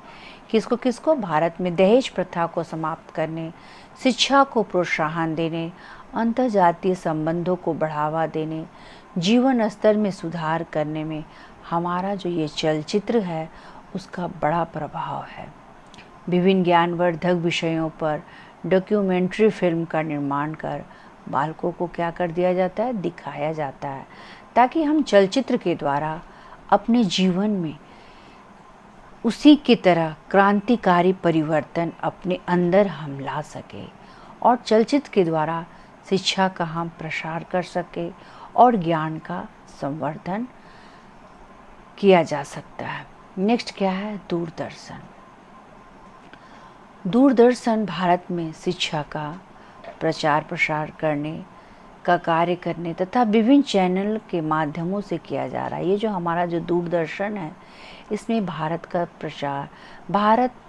किसको भारत में दहेज प्रथा को समाप्त करने, शिक्षा को प्रोत्साहन देने, अंतर्जातीय संबंधों को बढ़ावा देने, जीवन स्तर में सुधार करने में हमारा जो ये चलचित्र है उसका बड़ा प्रभाव है। विभिन्न ज्ञानवर्धक विषयों पर डॉक्यूमेंट्री फिल्म का निर्माण कर बालकों को क्या कर दिया जाता है? दिखाया जाता है, ताकि हम चलचित्र के द्वारा अपने जीवन में उसी की तरह क्रांतिकारी परिवर्तन अपने अंदर हम ला सके और चलचित्र के द्वारा शिक्षा का हम प्रसार कर सके और ज्ञान का संवर्धन किया जा सकता है। नेक्स्ट क्या है? दूरदर्शन। दूरदर्शन भारत में शिक्षा का प्रचार प्रसार करने का कार्य करने तथा विभिन्न चैनल के माध्यमों से किया जा रहा है। ये जो हमारा जो दूरदर्शन है, इसमें भारत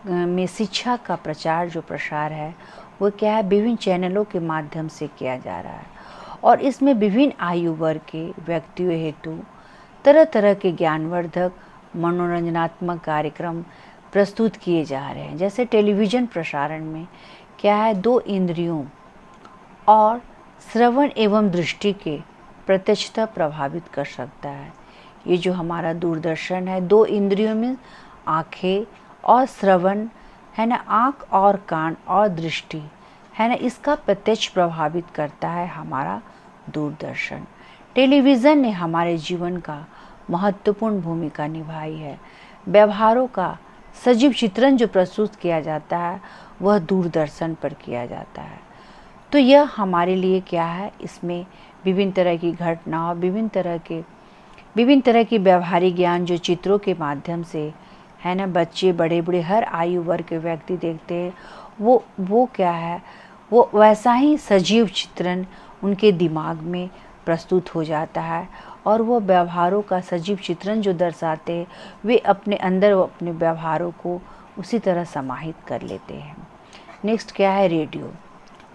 में शिक्षा का प्रचार जो प्रसार है वो क्या है? विभिन्न चैनलों के माध्यम से किया जा रहा है और इसमें विभिन्न आयु वर्ग के व्यक्तियों हेतु तरह तरह के ज्ञानवर्धक मनोरंजनात्मक कार्यक्रम प्रस्तुत किए जा रहे हैं। जैसे टेलीविज़न प्रसारण में क्या है? 2 इंद्रियों और श्रवण एवं दृष्टि के प्रत्यक्षता प्रभावित कर सकता है। ये जो हमारा दूरदर्शन है, 2 इंद्रियों में आँखें और श्रवण है ना, आँख और कान और दृष्टि है ना, इसका प्रत्यक्ष प्रभावित करता है हमारा दूरदर्शन। टेलीविज़न ने हमारे जीवन का महत्वपूर्ण भूमिका निभाई है। व्यवहारों का सजीव चित्रण जो प्रस्तुत किया जाता है वह दूरदर्शन पर किया जाता है। तो यह हमारे लिए क्या है? इसमें विभिन्न तरह की घटनाओं, विभिन्न तरह की व्यवहारिक ज्ञान जो चित्रों के माध्यम से है ना, बच्चे बड़े बूढ़े हर आयु वर्ग के व्यक्ति देखते हैं, वो क्या है? वो वैसा ही सजीव चित्रण उनके दिमाग में प्रस्तुत हो जाता है और वो व्यवहारों का सजीव चित्रण जो दर्शाते हैं वे अपने अंदर अपने व्यवहारों को उसी तरह समाहित कर लेते हैं। नेक्स्ट क्या है? रेडियो।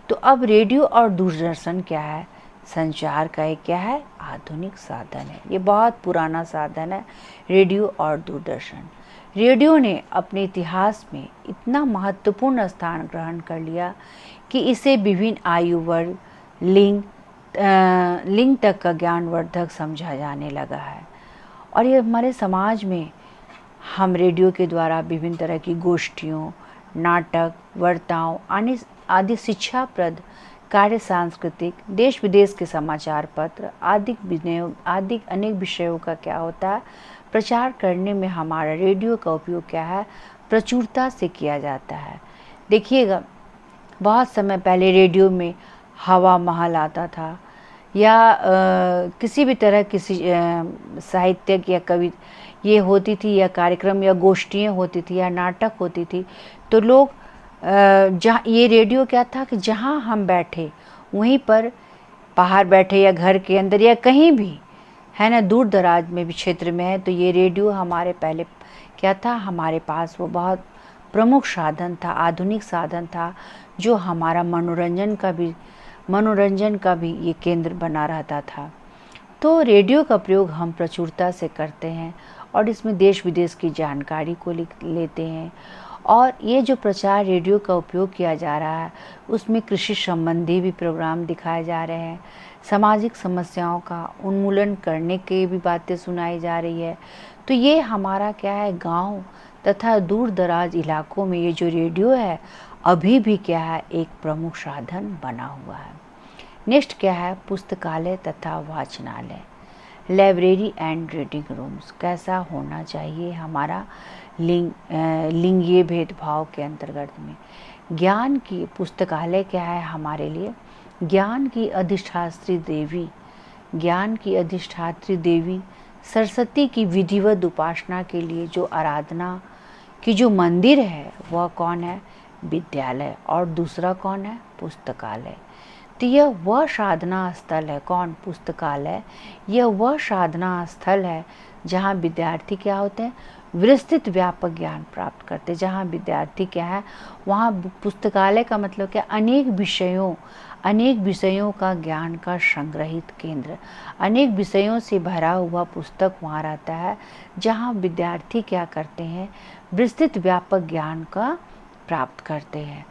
तो अब रेडियो और दूरदर्शन क्या है? संचार का एक क्या है? आधुनिक साधन है। ये बहुत पुराना साधन है, रेडियो और दूरदर्शन। रेडियो ने अपने इतिहास में इतना महत्वपूर्ण स्थान ग्रहण कर लिया कि इसे विभिन्न आयु वर्ग, लिंग तक का ज्ञानवर्धक समझा जाने लगा है। और ये हमारे समाज में हम रेडियो के द्वारा विभिन्न तरह की गोष्ठियों, नाटक, वार्ताओं आदि शिक्षाप्रद कार्य, सांस्कृतिक, देश विदेश के समाचार पत्र आदि अनेक विषयों का क्या होता है? प्रचार करने में हमारा रेडियो का उपयोग क्या है? प्रचुरता से किया जाता है। देखिएगा, बहुत समय पहले रेडियो में हवा महल आता था या किसी भी तरह किसी साहित्यिक या कवि ये होती थी या कार्यक्रम या गोष्ठियाँ होती थी या नाटक होती थी, तो लोग जहाँ ये रेडियो क्या था कि जहाँ हम बैठे वहीं पर, बाहर बैठे या घर के अंदर या कहीं भी, है ना, दूर दराज में भी क्षेत्र में है, तो ये रेडियो हमारे पहले क्या था, हमारे पास वो बहुत प्रमुख साधन था, आधुनिक साधन था, जो हमारा मनोरंजन का भी ये केंद्र बना रहता था। तो रेडियो का प्रयोग हम प्रचुरता से करते हैं और इसमें देश विदेश की जानकारी को लेते हैं। और ये जो प्रचार रेडियो का उपयोग किया जा रहा है उसमें कृषि संबंधी भी प्रोग्राम दिखाए जा रहे हैं, सामाजिक समस्याओं का उन्मूलन करने की भी बातें सुनाई जा रही है। तो ये हमारा क्या है, गांव तथा दूर दराज इलाकों में ये जो रेडियो है अभी भी क्या है, एक प्रमुख साधन बना हुआ है। नेक्स्ट क्या है, पुस्तकालय तथा वाचनालय, लाइब्रेरी एंड रीडिंग रूम्स। कैसा होना चाहिए हमारा लिंगीय भेदभाव के अंतर्गत में। ज्ञान की पुस्तकालय क्या है हमारे लिए, ज्ञान की अधिष्ठात्री देवी सरस्वती की विधिवत उपासना के लिए जो आराधना की जो मंदिर है वह कौन है, विद्यालय, और दूसरा कौन है, पुस्तकालय। तो यह वह साधना स्थल है, कौन, पुस्तकालय। यह वह साधना स्थल है जहाँ विद्यार्थी क्या होते हैं, विस्तृत व्यापक ज्ञान प्राप्त करते। जहाँ विद्यार्थी क्या है, वहाँ पुस्तकालय का मतलब क्या, अनेक विषयों का ज्ञान का संग्रहित केंद्र, अनेक विषयों से भरा हुआ पुस्तक वहाँ रहता है, जहाँ विद्यार्थी क्या करते हैं, विस्तृत व्यापक ज्ञान का प्राप्त करते हैं।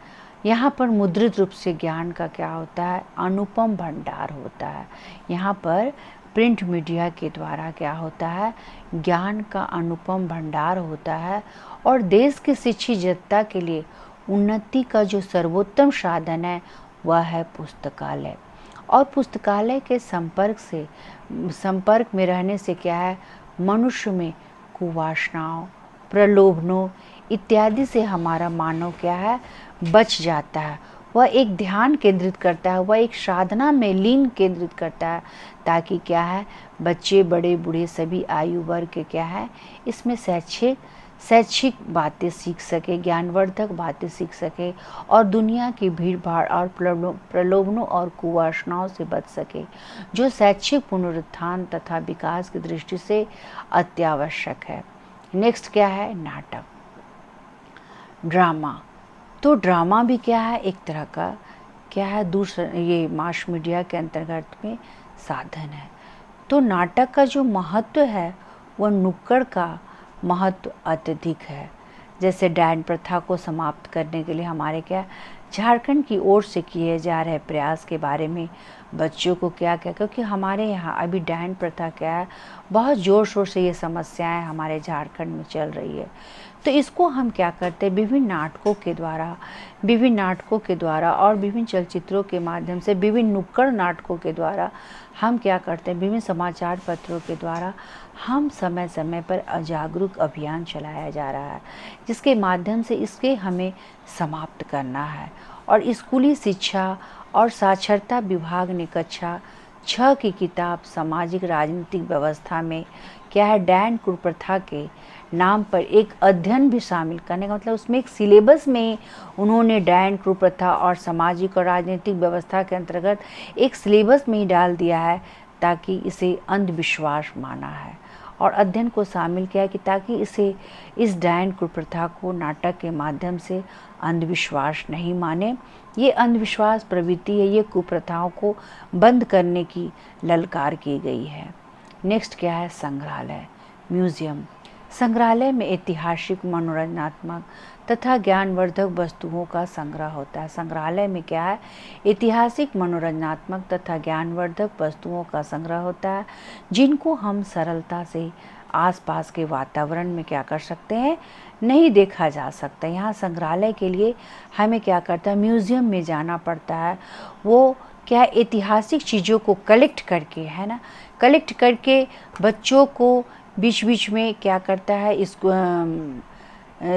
यहाँ पर मुद्रित रूप से ज्ञान का क्या होता है, अनुपम भंडार होता है। यहाँ पर प्रिंट मीडिया के द्वारा क्या होता है, ज्ञान का अनुपम भंडार होता है। और देश की शिक्षित जनता के लिए उन्नति का जो सर्वोत्तम साधन है वह है पुस्तकालय। और पुस्तकालय के संपर्क में रहने से क्या है, मनुष्य में कुवासनाओं, प्रलोभनों इत्यादि से हमारा मानव क्या है, बच जाता है। वह एक ध्यान केंद्रित करता है, वह एक साधना में लीन केंद्रित करता है, ताकि क्या है, बच्चे बड़े बूढ़े सभी आयु वर्ग के क्या है, इसमें शैक्षिक बातें सीख सके, ज्ञानवर्धक बातें सीख सके और दुनिया की भीड़ भाड़ और प्रलोभनों और कुवासनाओं से बच सके, जो शैक्षिक पुनरुत्थान तथा विकास की दृष्टि से अत्यावश्यक है। नेक्स्ट क्या है, नाटक, ड्रामा। तो ड्रामा भी क्या है, एक तरह का क्या है, ये मास मीडिया के अंतर्गत में साधन है। तो नाटक का जो महत्व है वह नुक्कड़ का महत्व अत्यधिक है। जैसे डैन प्रथा को समाप्त करने के लिए हमारे क्या, झारखंड की ओर से किए जा रहे प्रयास के बारे में बच्चों को क्या, क्योंकि हमारे यहाँ अभी डैन प्रथा क्या है, बहुत ज़ोर शोर से ये समस्याएं हमारे झारखंड में चल रही है। तो इसको हम क्या करते हैं, विभिन्न नाटकों के द्वारा और विभिन्न चलचित्रों के माध्यम से, विभिन्न नुक्कड़ नाटकों के द्वारा हम क्या करते हैं, विभिन्न समाचार पत्रों के द्वारा हम समय समय पर जागरूक अभियान चलाया जा रहा है, जिसके माध्यम से इसके हमें समाप्त करना है। और स्कूली शिक्षा और साक्षरता विभाग ने कक्षा 6 की किताब सामाजिक राजनीतिक व्यवस्था में क्या है, डैन कुप्रथा के नाम पर एक अध्ययन भी शामिल करने का मतलब, उसमें एक सिलेबस में उन्होंने डैन कुप्रथा और सामाजिक और राजनीतिक व्यवस्था के अंतर्गत एक सिलेबस में ही डाल दिया है, ताकि इसे अंधविश्वास माना है और अध्ययन को शामिल किया कि ताकि इस डैन कुप्रथा को नाटक के माध्यम से अंधविश्वास नहीं माने। ये अंधविश्वास प्रवृत्ति है, ये कुप्रथाओं को बंद करने की ललकार की गई है। नेक्स्ट क्या है, संग्रहालय, म्यूजियम। संग्रहालय में ऐतिहासिक, मनोरंजनात्मक तथा ज्ञानवर्धक वस्तुओं का संग्रह होता है। संग्रहालय में क्या है, ऐतिहासिक, मनोरंजनात्मक तथा ज्ञानवर्धक वस्तुओं का संग्रह होता है, जिनको हम सरलता से आसपास के वातावरण में क्या कर सकते हैं, नहीं देखा जा सकता। यहाँ संग्रहालय के लिए हमें क्या करता है, म्यूज़ियम में जाना पड़ता है। वो क्या है, ऐतिहासिक चीज़ों को कलेक्ट करके, है ना, कलेक्ट करके बच्चों को बीच बीच में क्या करता है, इसको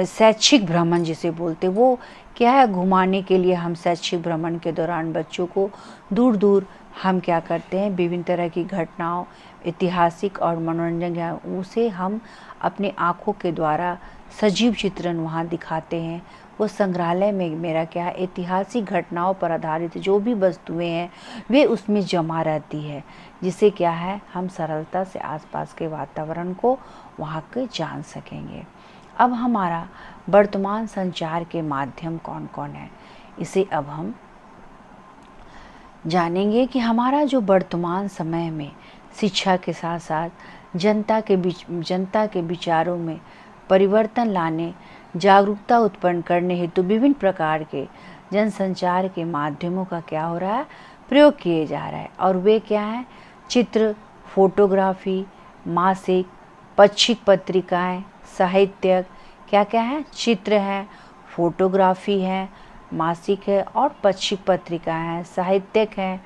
शैक्षिक भ्रमण जिसे बोलते, वो क्या है, घुमाने के लिए हम शैक्षिक भ्रमण के दौरान बच्चों को दूर दूर हम क्या करते हैं, विभिन्न तरह की घटनाओं, ऐतिहासिक और मनोरंजन उसे हम अपने आँखों के द्वारा सजीव चित्रण वहाँ दिखाते हैं। वो संग्रहालय में मेरा क्या है, ऐतिहासिक घटनाओं पर आधारित जो भी वस्तुएं हैं वे उसमें जमा रहती है, जिससे क्या है हम सरलता से आसपास के वातावरण को वहाँ के जान सकेंगे। अब हमारा वर्तमान संचार के माध्यम कौन कौन है, इसे अब हम जानेंगे कि हमारा जो वर्तमान समय में शिक्षा के साथ साथ जनता के विचारों में परिवर्तन लाने, जागरूकता उत्पन्न करने हेतु विभिन्न प्रकार के जनसंचार के माध्यमों का क्या हो रहा है, प्रयोग किए जा रहा है। और वे क्या हैं, चित्र, फोटोग्राफी, मासिक, पक्षिक पत्रिकाएं, साहित्यक, क्या क्या है, चित्र हैं, फोटोग्राफी है, मासिक है और पक्षिक पत्रिकाएं हैं, साहित्यक हैं,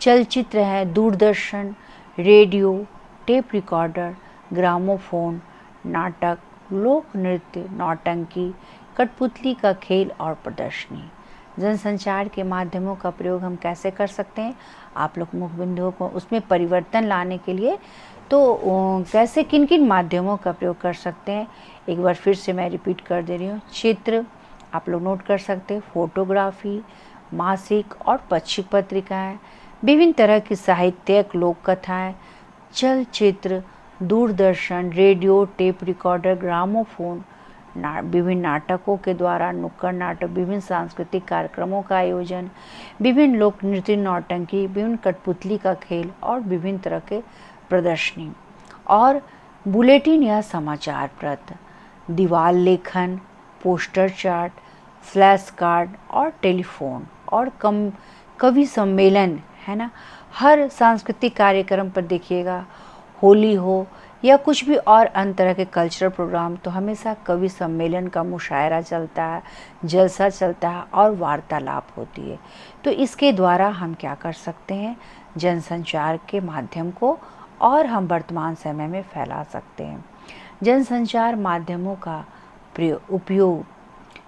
चलचित्र हैं, Doordarshan, radio, tape recorder, gramophone, नाटक, लोक नृत्य, नौटंकी, कठपुतली का खेल और प्रदर्शनी। जनसंचार के माध्यमों का प्रयोग हम कैसे कर सकते हैं, आप लोग मुख्य बिंदुओं को उसमें परिवर्तन लाने के लिए तो कैसे किन किन माध्यमों का प्रयोग कर सकते हैं, एक बार फिर से मैं रिपीट कर दे रही हूँ। चित्र आप लोग नोट कर सकते हैं, फोटोग्राफी, मासिक और पक्षिक पत्रिकाएं, विभिन्न तरह की साहित्यक, लोक कथाएं, चलचित्र, Doordarshan, radio, tape recorder, gramophone, विभिन्न नाटकों के द्वारा नुक्कड़ नाटक, विभिन्न सांस्कृतिक कार्यक्रमों का आयोजन, विभिन्न लोक नृत्य, नौटंकी, विभिन्न कठपुतली का खेल और विभिन्न तरह के प्रदर्शनी, और बुलेटिन या समाचार पत्र, दीवार लेखन, पोस्टर चार्ट, फ्लैश कार्ड और टेलीफोन और कवि सम्मेलन है ना। हर सांस्कृतिक कार्यक्रम पर देखिएगा, होली हो या कुछ भी और अन्य तरह के कल्चरल प्रोग्राम, तो हमेशा कवि सम्मेलन का मुशायरा चलता है, जलसा चलता है और वार्तालाप होती है। तो इसके द्वारा हम क्या कर सकते हैं, जनसंचार के माध्यम को और हम वर्तमान समय में फैला सकते हैं। जनसंचार माध्यमों का उपयोग,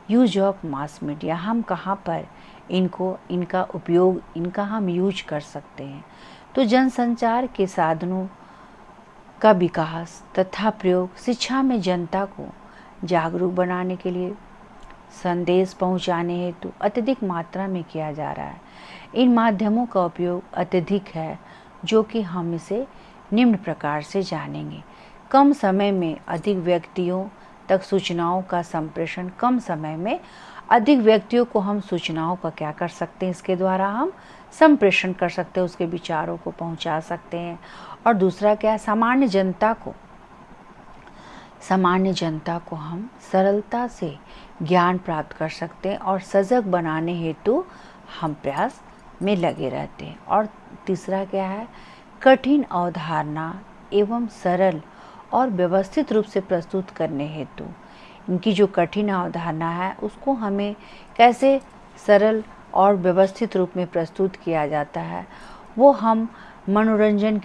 यूज ऑफ मास मीडिया, हम कहाँ पर इनका उपयोग, इनका हम यूज कर सकते हैं। तो जनसंचार के साधनों का विकास तथा प्रयोग शिक्षा में जनता को जागरूक बनाने के लिए, संदेश पहुंचाने हेतु अत्यधिक मात्रा में किया जा रहा है। इन माध्यमों का उपयोग अत्यधिक है, जो कि हम इसे निम्न प्रकार से जानेंगे। कम समय में अधिक व्यक्तियों तक सूचनाओं का संप्रेषण, कम समय में अधिक व्यक्तियों को हम सूचनाओं का क्या कर सकते हैं, इसके द्वारा हम संप्रेषण कर सकते हैं, उसके विचारों को पहुंचा सकते हैं। और दूसरा क्या है, सामान्य जनता को हम सरलता से ज्ञान प्राप्त कर सकते हैं और सजग बनाने हेतु हम प्रयास में लगे रहते हैं। और तीसरा क्या है, कठिन अवधारणा एवं सरल और व्यवस्थित रूप से प्रस्तुत करने हेतु, इनकी जो कठिन अवधारणा है उसको हमें कैसे सरल और व्यवस्थित रूप में प्रस्तुत किया जाता है, वो हम मनोरंजन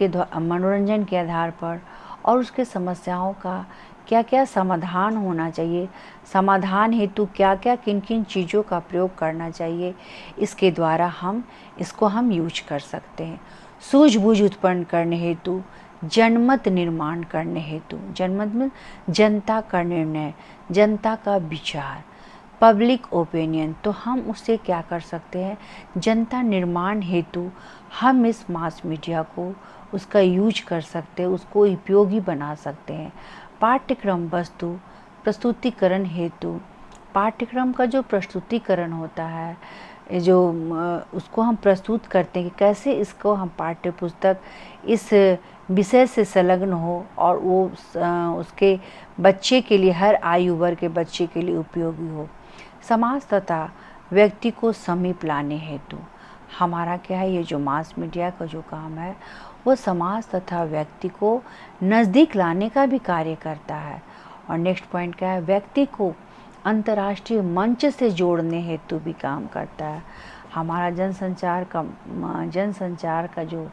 के आधार पर और उसके समस्याओं का क्या क्या समाधान होना चाहिए, समाधान हेतु क्या क्या किन किन चीज़ों का प्रयोग करना चाहिए, इसके द्वारा हम इसको यूज कर सकते हैं। सूझबूझ उत्पन्न करने हेतु, जनमत निर्माण करने हेतु, जनमत में जनता का निर्णय, जनता का विचार, पब्लिक ओपिनियन, तो हम उससे क्या कर सकते हैं, जनता निर्माण हेतु हम इस मास मीडिया को उसका यूज कर सकते हैं, उसको उपयोगी बना सकते हैं। पाठ्यक्रम वस्तु प्रस्तुतिकरण हेतु, पाठ्यक्रम का जो प्रस्तुतिकरण होता है, जो उसको हम प्रस्तुत करते हैं कि कैसे इसको हम पाठ्य पुस्तक इस विषय से संलग्न हो और वो उसके बच्चे के लिए, हर आयु वर्ग के बच्चे के लिए उपयोगी हो। समाज तथा व्यक्ति को समीप लाने हेतु हमारा क्या है, ये जो मास मीडिया का जो काम है वो समाज तथा व्यक्ति को नज़दीक लाने का भी कार्य करता है। और नेक्स्ट पॉइंट क्या है, व्यक्ति को अंतर्राष्ट्रीय मंच से जोड़ने हेतु भी काम करता है। हमारा जनसंचार का जो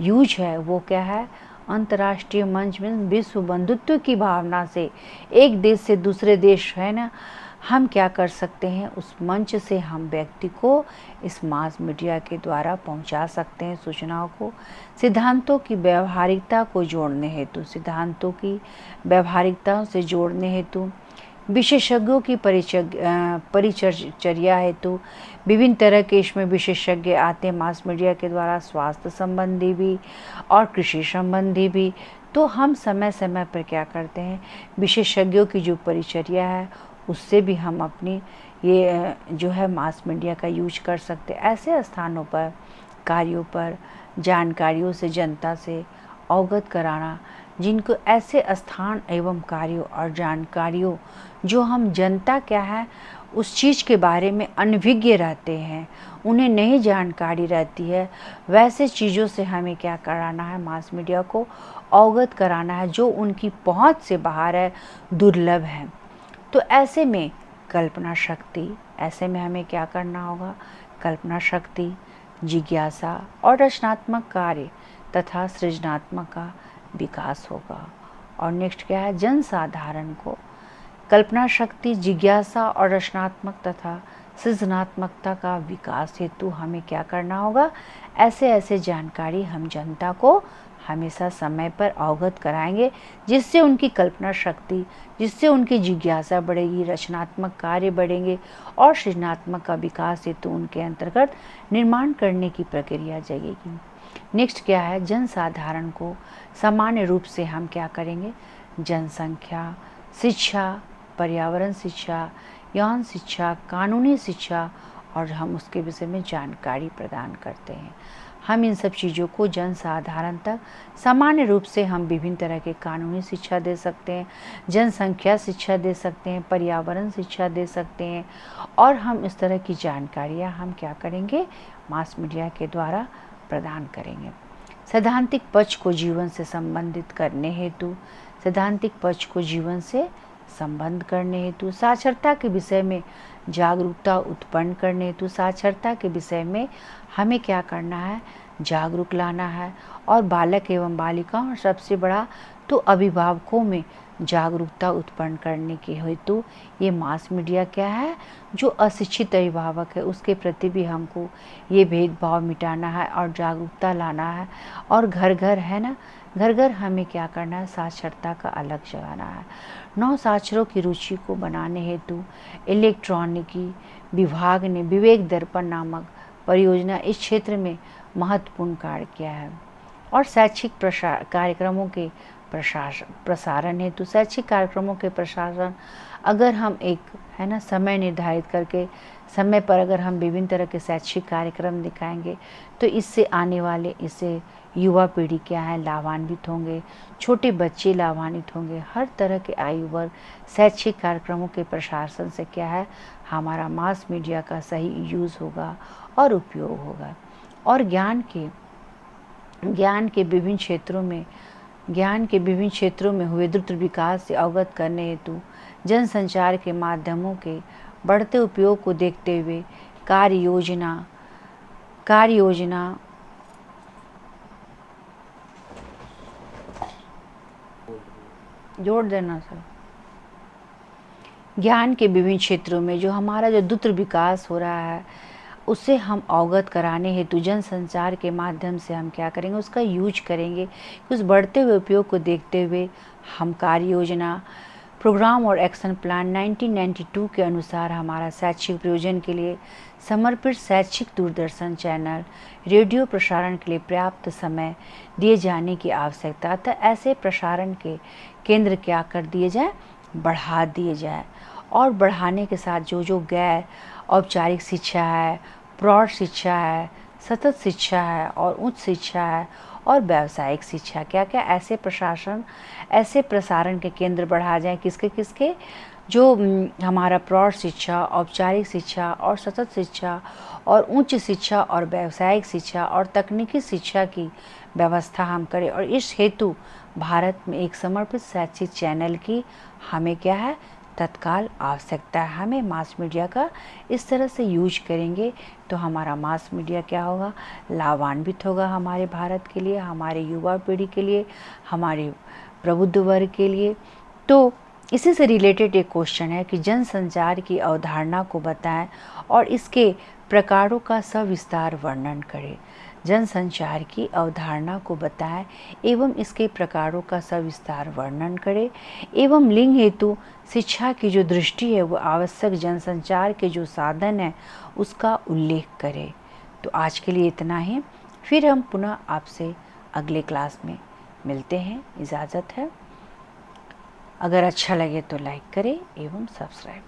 यूज है वो क्या है, अंतर्राष्ट्रीय मंच में विश्व बंधुत्व की भावना से एक देश से दूसरे देश है ना, हम क्या कर सकते हैं, उस मंच से हम व्यक्ति को इस मास मीडिया के द्वारा पहुंचा सकते हैं सूचनाओं को। सिद्धांतों की व्यवहारिकता को जोड़ने हेतु, सिद्धांतों की व्यवहारिकता से जोड़ने हेतु विशेषज्ञों की परिचर्या हेतु विभिन्न तरह के इसमें विशेषज्ञ आते हैं मास मीडिया के द्वारा, स्वास्थ्य संबंधी भी और कृषि संबंधी भी। तो हम समय समय पर क्या करते हैं, विशेषज्ञों की जो परिचर्या है उससे भी हम अपनी ये जो है मास मीडिया का यूज कर सकते हैं। ऐसे स्थानों पर, कार्यों पर जानकारियों से जनता से अवगत कराना, जिनको ऐसे स्थान एवं कार्यों और जानकारियों जो हम जनता क्या है उस चीज़ के बारे में अनभिज्ञ रहते हैं, उन्हें नहीं जानकारी रहती है, वैसे चीज़ों से हमें क्या कराना है, मास मीडिया को अवगत कराना है जो उनकी पहुंच से बाहर है, दुर्लभ है। तो ऐसे में कल्पना शक्ति, ऐसे में हमें क्या करना होगा, कल्पना शक्ति, जिज्ञासा और रचनात्मक कार्य तथा सृजनात्मक का विकास होगा। और नेक्स्ट क्या है, जनसाधारण को कल्पना शक्ति, जिज्ञासा और रचनात्मक तथा सृजनात्मकता का विकास हेतु हमें क्या करना होगा, ऐसे ऐसे जानकारी हम जनता को हमेशा समय पर अवगत कराएंगे, जिससे उनकी कल्पना शक्ति, जिससे उनकी जिज्ञासा बढ़ेगी, रचनात्मक कार्य बढ़ेंगे और सृजनात्मक का विकास हेतु उनके अंतर्गत निर्माण करने की प्रक्रिया जगेगी। नेक्स्ट क्या है, जनसाधारण को सामान्य रूप से हम क्या करेंगे, जनसंख्या, शिक्षा, पर्यावरण शिक्षा, यौन शिक्षा, कानूनी शिक्षा और हम उसके विषय में जानकारी प्रदान करते हैं। हम इन सब चीज़ों को जनसाधारण तक सामान्य रूप से हम विभिन्न तरह के कानूनी शिक्षा दे सकते हैं, जनसंख्या शिक्षा दे सकते हैं, पर्यावरण शिक्षा दे सकते हैं और हम इस तरह की जानकारियाँ हम क्या करेंगे, मास मीडिया के द्वारा प्रदान करेंगे। सैद्धांतिक पक्ष को जीवन से संबंधित करने हेतु, सैद्धांतिक पक्ष को जीवन से संबंध करने हेतु, साक्षरता के विषय में जागरूकता उत्पन्न करने हेतु, साक्षरता के विषय में हमें क्या करना है, जागरूक लाना है और बालक एवं बालिकाओं और सबसे बड़ा तो अभिभावकों में जागरूकता उत्पन्न करने के हेतु ये मास मीडिया क्या है, जो अशिक्षित अभिभावक है उसके प्रति भी हमको ये भेदभाव मिटाना है और जागरूकता लाना है। और घर घर है ना, घर घर हमें क्या करना है, साक्षरता का अलग जगाना है। नवसाक्षरों की रुचि को बनाने हेतु इलेक्ट्रॉनिकी विभाग ने विवेक दर्पण नामक परियोजना इस क्षेत्र में महत्वपूर्ण कार्य किया है। और शैक्षिक कार्यक्रमों के प्रसारण हेतु, शैक्षिक कार्यक्रमों के प्रसारण अगर हम एक है ना समय निर्धारित करके समय पर अगर हम विभिन्न तरह के शैक्षिक कार्यक्रम दिखाएंगे तो इससे आने वाले इससे युवा पीढ़ी क्या है, लाभान्वित होंगे, छोटे बच्चे लाभान्वित होंगे। हर तरह के आयु वर्ग शैक्षिक कार्यक्रमों के प्रशासन से क्या है, हमारा मास मीडिया का सही यूज़ होगा और उपयोग होगा। और ज्ञान के विभिन्न क्षेत्रों में हुए द्रुत विकास से अवगत करने हेतु जनसंचार के माध्यमों के बढ़ते उपयोग को देखते हुए कार्य योजना जोड़ देना सर। ज्ञान के विभिन्न क्षेत्रों में जो हमारा जो द्रुत विकास हो रहा है उससे हम अवगत कराने हेतु जनसंचार के माध्यम से हम क्या करेंगे, उसका यूज करेंगे। उस बढ़ते हुए उपयोग को देखते हुए हम कार्य योजना, प्रोग्राम और एक्शन प्लान 1992 के अनुसार हमारा शैक्षिक प्रयोजन के लिए समर्पित शैक्षिक दूरदर्शन चैनल, रेडियो प्रसारण के लिए पर्याप्त समय दिए जाने की आवश्यकता था। ऐसे प्रसारण के केंद्र क्या कर दिए जाए, बढ़ा दिए जाए। और बढ़ाने के साथ जो गैर औपचारिक शिक्षा है, प्रौढ़ शिक्षा है, सतत शिक्षा है और उच्च शिक्षा है और व्यावसायिक शिक्षा, क्या क्या ऐसे प्रसारण के केंद्र बढ़ा जाएं। किसके जो हमारा प्रौढ़ शिक्षा, औपचारिक शिक्षा और सतत शिक्षा और उच्च शिक्षा और व्यावसायिक शिक्षा और तकनीकी शिक्षा की व्यवस्था हम करें। और इस हेतु भारत में एक समर्पित शैक्षिक चैनल की हमें क्या है, तत्काल आवश्यकता है। हमें मास मीडिया का इस तरह से यूज करेंगे तो हमारा मास मीडिया क्या होगा, लाभान्वित होगा हमारे भारत के लिए, हमारे युवा पीढ़ी के लिए, हमारे प्रबुद्ध वर्ग के लिए। तो इसी से रिलेटेड एक क्वेश्चन है कि जनसंचार की अवधारणा को बताएं और इसके प्रकारों का सविस्तार वर्णन करें। जनसंचार की अवधारणा को बताएं एवं इसके प्रकारों का सविस्तार वर्णन करें एवं लिंग हेतु शिक्षा की जो दृष्टि है वो आवश्यक जनसंचार के जो साधन है उसका उल्लेख करें। तो आज के लिए इतना ही, फिर हम पुनः आपसे अगले क्लास में मिलते हैं। इजाज़त है। अगर अच्छा लगे तो लाइक करें एवं सब्सक्राइब।